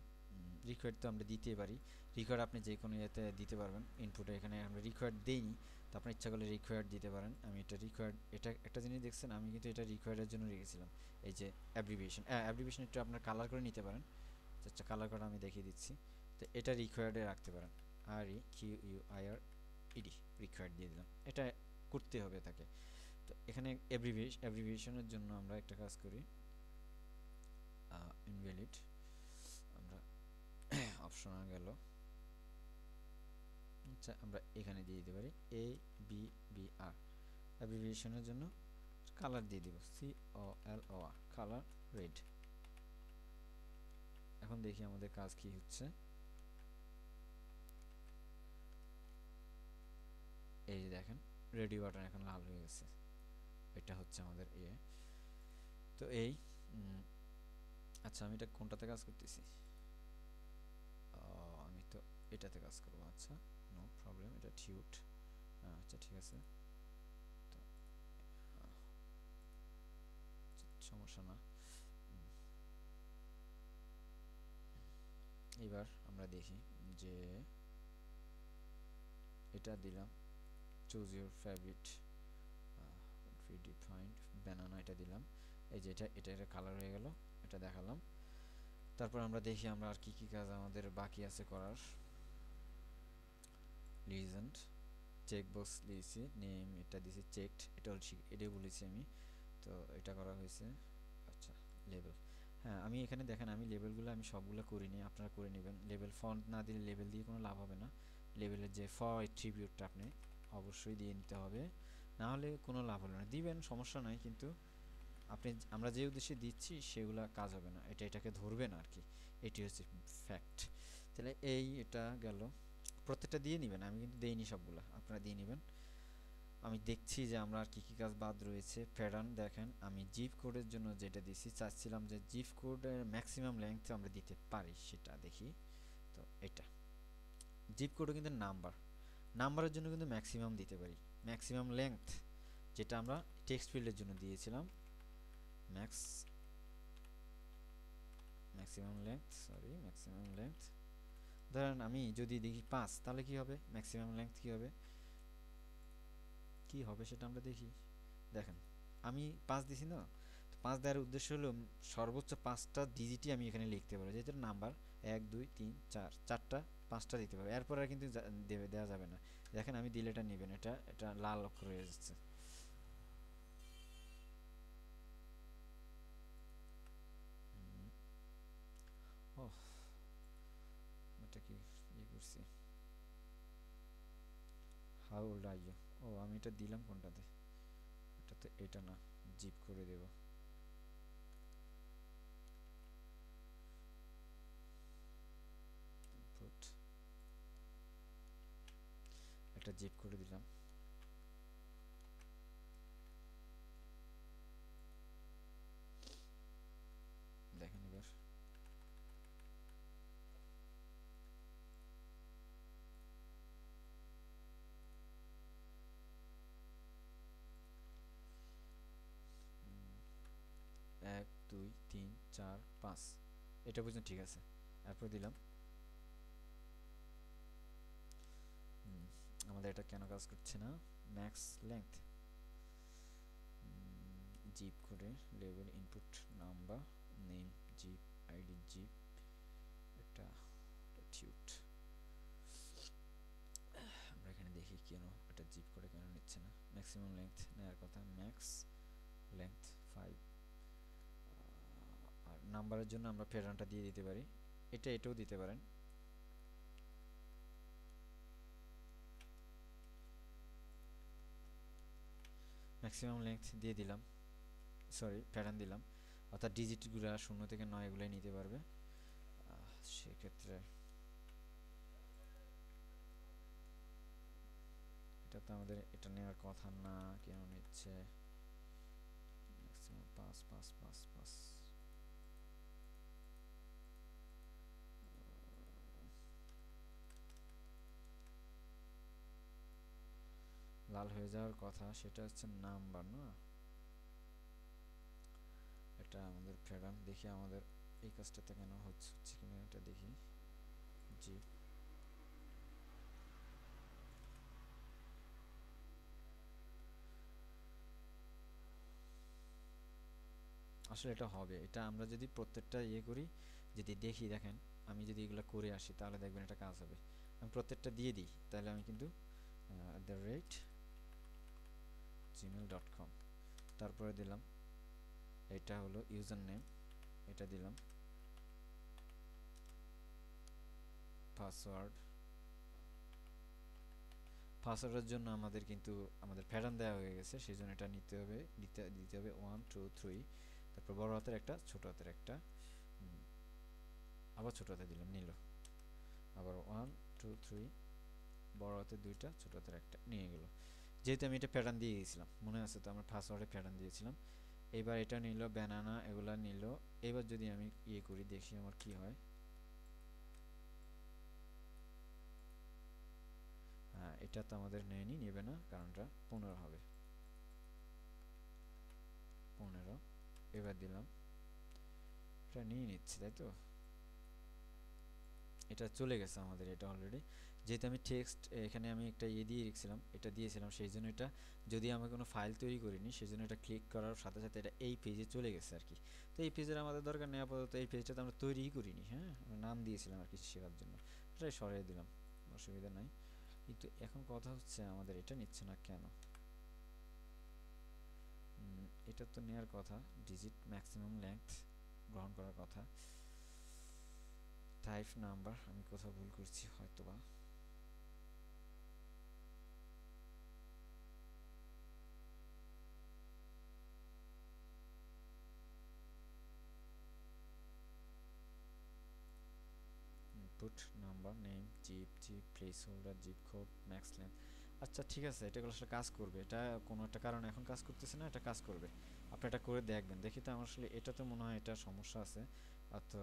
রিকোয়ার্ড তো আমরা দিতেই পারি। রিকোয়ার্ড আপনি যে কোনো ইয়েতে দিতে পারবেন, ইনপুটে এখানে আমরা রিকোয়ার্ড দেইনি, তো আপনার ইচ্ছা করলে রিকোয়ার্ড দিতে পারেন। আমি এটা রিকোয়ার্ড, এটা একটা জিনিস দেখছেন, আমি কিন্তু এটা রিকোয়ার্ডের জন্য রেখেছিলাম, এই যে অ্যাব্রিভিয়েশন। অ্যাব্রিভিয়েশন একটু আপনার কালার করে নিতে পারেন, আচ্ছা কালার করা আমি দেখিয়ে দিচ্ছি। তো এটা রিকোয়ার্ডে রাখতে পারেন, REQUIRED, রিকোয়ার্ড দিয়ে দিলাম, এটা করতে হবে তাকে। তো এখানে অ্যাব্রিভিয়েশনের জন্য আমরা একটা কাজ করি, ইনভ্যালিড, আমরা অপশনাল গেল, আচ্ছা আমরা এখানে দিয়ে দিতে পারি ABBR, অ্যাব্রিভিয়েশনের জন্য কালার দিয়ে দিব COLOR, কালার রেড। এখন দেখি আমাদের কাজ কি হচ্ছে। এই যে দেখেন রেডি বাটন এখন লাল হয়ে গেছে, এটা হচ্ছে আমাদের তো এই আচ্ছা আমি এটা কোনটাতে কাজ করতেছি, আমি তো এটাতে কাজ করব, আচ্ছা নো প্রবলেম, এটা টিউট, আচ্ছা ঠিক আছে, তো সমস্যা না। এবার আমরা দেখি যে এটা দিলাম choose your favourite redefined banana, এটা দিলাম, এই যে এটা কালার হয়ে গেল, এটা দেখালাম। তারপর আমরা দেখি আমরা আর কি কি কাজ আমাদের বাকি আছে করার। লিজেন্ড চেকবক্স দিয়েছি, নেম এটা দিয়েছি চেকড, এটাই বলেছি আমি, তো এটা করা হয়েছে। আচ্ছা লেবেল, হ্যাঁ আমি এখানে দেখেন আমি লেবেলগুলো আমি সবগুলো করিনি, আপনারা করে নেবেন। লেবেল ফন্ট না দিলে লেবেল দিয়ে কোনো লাভ হবে না, লেবেলের যে অ্যাট্রিবিউটটা আপনি অবশ্যই দিয়ে নিতে হবে, না হলে কোনো লাভ হলো না। দিবেন সমস্যা নাই, কিন্তু আমরা যে উদ্দেশ্যে দিচ্ছি সেগুলা কাজ হবে না, এটাকে ধরবে না আর কি, এটি হচ্ছে ফ্যাক্ট। তাহলে এটা গেল, প্রত্যেকটা দিয়ে নেবেন, আমি কিন্তু দেইনি সবগুলা, আপনারা দিয়ে নেবেন। আমি দেখছি যে আমরা আর কি কি কাজ বাদ রয়েছে। প্যাটার্ন দেখেন আমি জিপ কোডের জন্য যেটা দিছি, চাচ্ছিলাম যে জিপ কোডের ম্যাক্সিমাম লেংথ আমরা দিতে পারি, সেটা দেখি। তো এটা জিপ কোডও কিন্তু নাম্বারের জন্য কিন্তু ম্যাক্সিমাম দিতে পারি, ম্যাক্সিমাম লেংথ যেটা আমরা টেক্সট ফিল্ডের জন্য দিয়েছিলাম, ম্যাক্সিমাম লেংথ ধরেন আমি যদি দেখি 5, তাহলে কি হবে, ম্যাক্সিমাম লেংথ কি হবে সেটা আমরা দেখি। দেখেন আমি 5 দিছি না, তো 5 দেওয়ার উদ্দেশ্য হলো সর্বোচ্চ 5টা ডিজিটই আমি এখানে লিখতে পারবো, যেহেতু নাম্বার 1 2 3 4, চারটা 5টা দিতে পারবো, এরপর আর কিন্তু দেওয়া যাবে না। দেখেন আমি দিলে এটা নেবেন, এটা লাল অক্ষর হয়ে যাচ্ছে। ও এটা কি করছি, হাউ ওল্ড আর ইউ, আমি এটা দিলাম কোনটাতে, এটা তো এটা না, জিপ করে দেব, ইনপুট, এটা জিপ করে দিলাম। দেখেন এবার এক দুই তিন চার পাঁচ, এটা পর্যন্ত ঠিক আছে। এরপর দিলাম আমাদের এটা কেন কাজ করছে না, ম্যাক্স লেংথ, জিপ করে label input number name zip ID zip, এটা টিউট। আমরা এখানে দেখি কেন এটা জিপ করে কেন নিচ্ছে না, ম্যাক্সিমাম লেংথ নেওয়ার কথা, ম্যাক্স লেংথ 5। আর নাম্বারের জন্য আমরা প্যাটার্নটা দিয়ে দিতে পারি, এটাও দিতে পারেন। ম্যাক্সিমাম লেংথ দিয়ে দিলাম, প্যাটার্ন দিলাম, অর্থাৎ ডিজিটগুলো 0 থেকে 9 এগুলাই নিতে পারবে। সেক্ষেত্রে এটা তো আমাদের এটা নেওয়ার কথা না, কেন নিচ্ছে, ম্যাক্সিমাম 5 5 5 5, লাল হয়ে যাওয়ার কথা, সেটা হচ্ছে নাম্বার না, এটা আমাদের প্যাটার্ন দেখি আমাদের এই কাজটাতে কেন হচ্ছে কিনা এটা দেখি। জি, আসলে এটা হবে, এটা আমরা যদি প্রত্যেকটা করি, যদি দেখি, দেখেন আমি যদি এগুলো করে আসি তাহলে দেখবেন এটা কাজ হবে। আমি প্রত্যেকটা দিয়ে দিই, তাহলে আমি কিন্তু @gmail.com, তারপরে দিলাম এটা হলো ইউজার নেম, এটা দিলাম পাসওয়ার্ড। পাসওয়ার্ডের জন্য আমাদের কিন্তু আমাদের প্যাটার্ন দেওয়া হয়ে গেছে, সেই জন্য এটা নিতে হবে, দিতে হবে 1 2 3, তারপর বড় হাতের একটা ছোট হাতের একটা, আবার ছোট হাতে দিলাম, নিল, আবার 1 2 3, বড় হাতের দুইটা ছোট হাতের একটা নিয়ে গেল। যেহেতু আমি এটা প্যাটার্ন দিয়ে গেছিলাম, মনে আছে তো আমরা পাসওয়ার্ডে প্যাটার্ন দিয়েছিলাম। এবার এটা নিল, ব্যানানা এগুলা নিল। এবার যদি আমি করি, দেখি আমার কি হয়। হ্যাঁ, এটা তো আমাদের নেয়নি, নেবে না, কারণটা 15 হবে, 15। এবার দিলাম, এটা নিয়ে নিচ্ছে, তাই তো। এটা চলে গেছে আমাদের, এটা অলরেডি, যেহেতু আমি টেক্সট এখানে আমি একটা দিয়ে রেখেছিলাম, এটা দিয়েছিলাম, সেই জন্য এটা, যদি আমি কোনো ফাইল তৈরি করিনি, সেই জন্য এটা ক্লিক করার সাথে সাথে এটা এই পেজে চলে গেছে আর কি। তো এই পেজের আমাদের দরকার নেই আপাতত, এই পেজটা তো আমরা তৈরিই করিনি, হ্যাঁ, নাম দিয়েছিলাম আর কি শেখার জন্য, এটাই সরিয়ে দিলাম, অসুবিধা নাই। কিন্তু এখন কথা হচ্ছে আমাদের এটা নিচ্ছে না কেন। এটা তো নেওয়ার কথা, ডিজিট ম্যাক্সিমাম লেংথ গ্রহণ করার কথা। টাইপ নাম্বার, আমি কোথাও ভুল করছি হয়তোবা। Input number, name, zip placeholder, zip code, max length. আচ্ছা ঠিক আছে, এটা আসলে কাজ করবে, এটা কোনো একটা কারণে এখন কাজ করতেছে না, এটা কাজ করবে। আপনি এটা করে দেখবেন, দেখি তো। আমার আসলে এটাতে মনে হয় এটা সমস্যা আছে, তো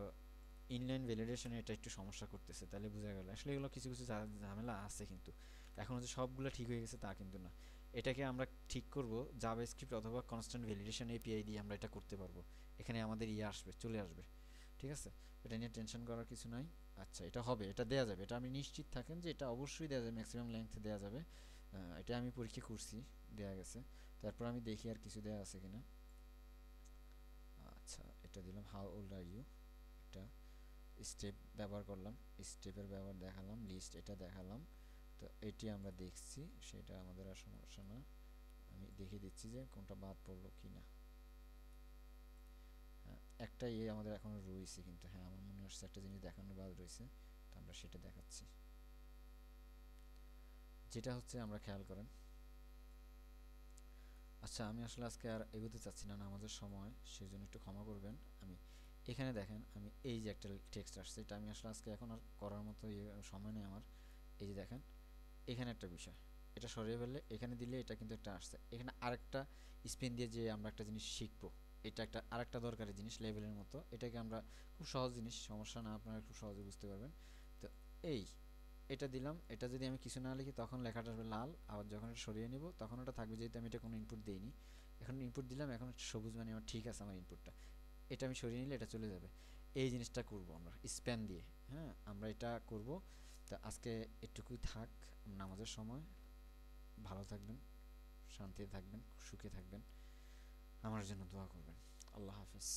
ইনলাইন ভ্যালিডেশনে এটা একটু সমস্যা করতেছে, তাহলে বোঝা গেল আসলে এগুলো কিছু কিছু ঝামেলা আছে কিন্তু। এখন হচ্ছে সবগুলো ঠিক হয়ে গেছে তা কিন্তু না। এটাকে আমরা ঠিক করব জাভাস্ক্রিপ্ট অথবা কনস্ট্যান্ট ভ্যালিডেশন এপিআই দিয়ে আমরা এটা করতে পারবো। এখানে আমাদের আসবে, চলে আসবে, ঠিক আছে, এটা নিয়ে টেনশন করার কিছু নাই। আচ্ছা, এটা হবে, এটা দেয়া যাবে, এটা আমি নিশ্চিত থাকেন যে এটা অবশ্যই দেয়া যাবে, ম্যাক্সিমাম লেন্থ দেয়া যাবে। এটা আমি পরীক্ষা করছি, দেয়া গেছে। তারপর আমি দেখি আর কিছু দেয়া আছে কিনা। আচ্ছা, এটা দিলাম হাউ ওল্ড আর ইউ, এটা স্টেপ ব্যবহার করলাম, স্টেপের ব্যবহার দেখালাম, লিস্ট এটা দেখালাম। তো এটি আমরা দেখছি, সেটা আমাদের আর সমস্যা না। আমি দেখিয়ে দিচ্ছি যে কোনটা বাদ পড়লো কি না। হ্যাঁ, একটা আমাদের এখনো রয়েছে, কিন্তু হ্যাঁ আমার মনে হচ্ছে একটা জিনিস দেখানো বাদ রয়েছে, তো আমরা সেটা দেখাচ্ছি। যেটা হচ্ছে, আমরা খেয়াল করেন। আচ্ছা, আমি আসলে আজকে আর এগোতে চাচ্ছি না, নামাজের সময়, সেই জন্য একটু ক্ষমা করবেন। আমি এখানে দেখেন, আমি এই যে একটা টেক্সট আসছে, এটা আমি আসলে আজকে এখন আর করার মতো সময় নেই আমার। এই যে দেখেন, এখানে একটা বিষয়, এটা সরিয়ে ফেললে এখানে দিলে এটা কিন্তু একটা আসছে, এখানে আরেকটা স্পেন দিয়ে যে আমরা একটা জিনিস শিখবো, এটা একটা আরেকটা দরকারি জিনিস লেভেলের মতো, এটাকে আমরা, খুব সহজ জিনিস, সমস্যা না, আপনারা খুব সহজে বুঝতে পারবেন। তো এই এটা দিলাম, এটা যদি আমি কিছু না লিখি তখন লেখাটা আসবে লাল, আবার যখন এটা সরিয়ে নিব তখন ওটা থাকবে, যেহেতু আমি এটা কোনো ইনপুট দেইনি। এখন ইনপুট দিলাম, এখন সবুজ, মানে আমার ঠিক আছে আমার ইনপুটটা। এটা আমি সরিয়ে নিলে এটা চলে যাবে। এই জিনিসটা করব আমরা স্প্যান দিয়ে, হ্যাঁ আমরা এটা করব। তা আজকে এটুকুই থাক, নামাজের সময়। ভালো থাকবেন, শান্তিতে থাকবেন, সুখে থাকবেন, আমার জন্য দোয়া করবেন। আল্লাহ হাফেজ।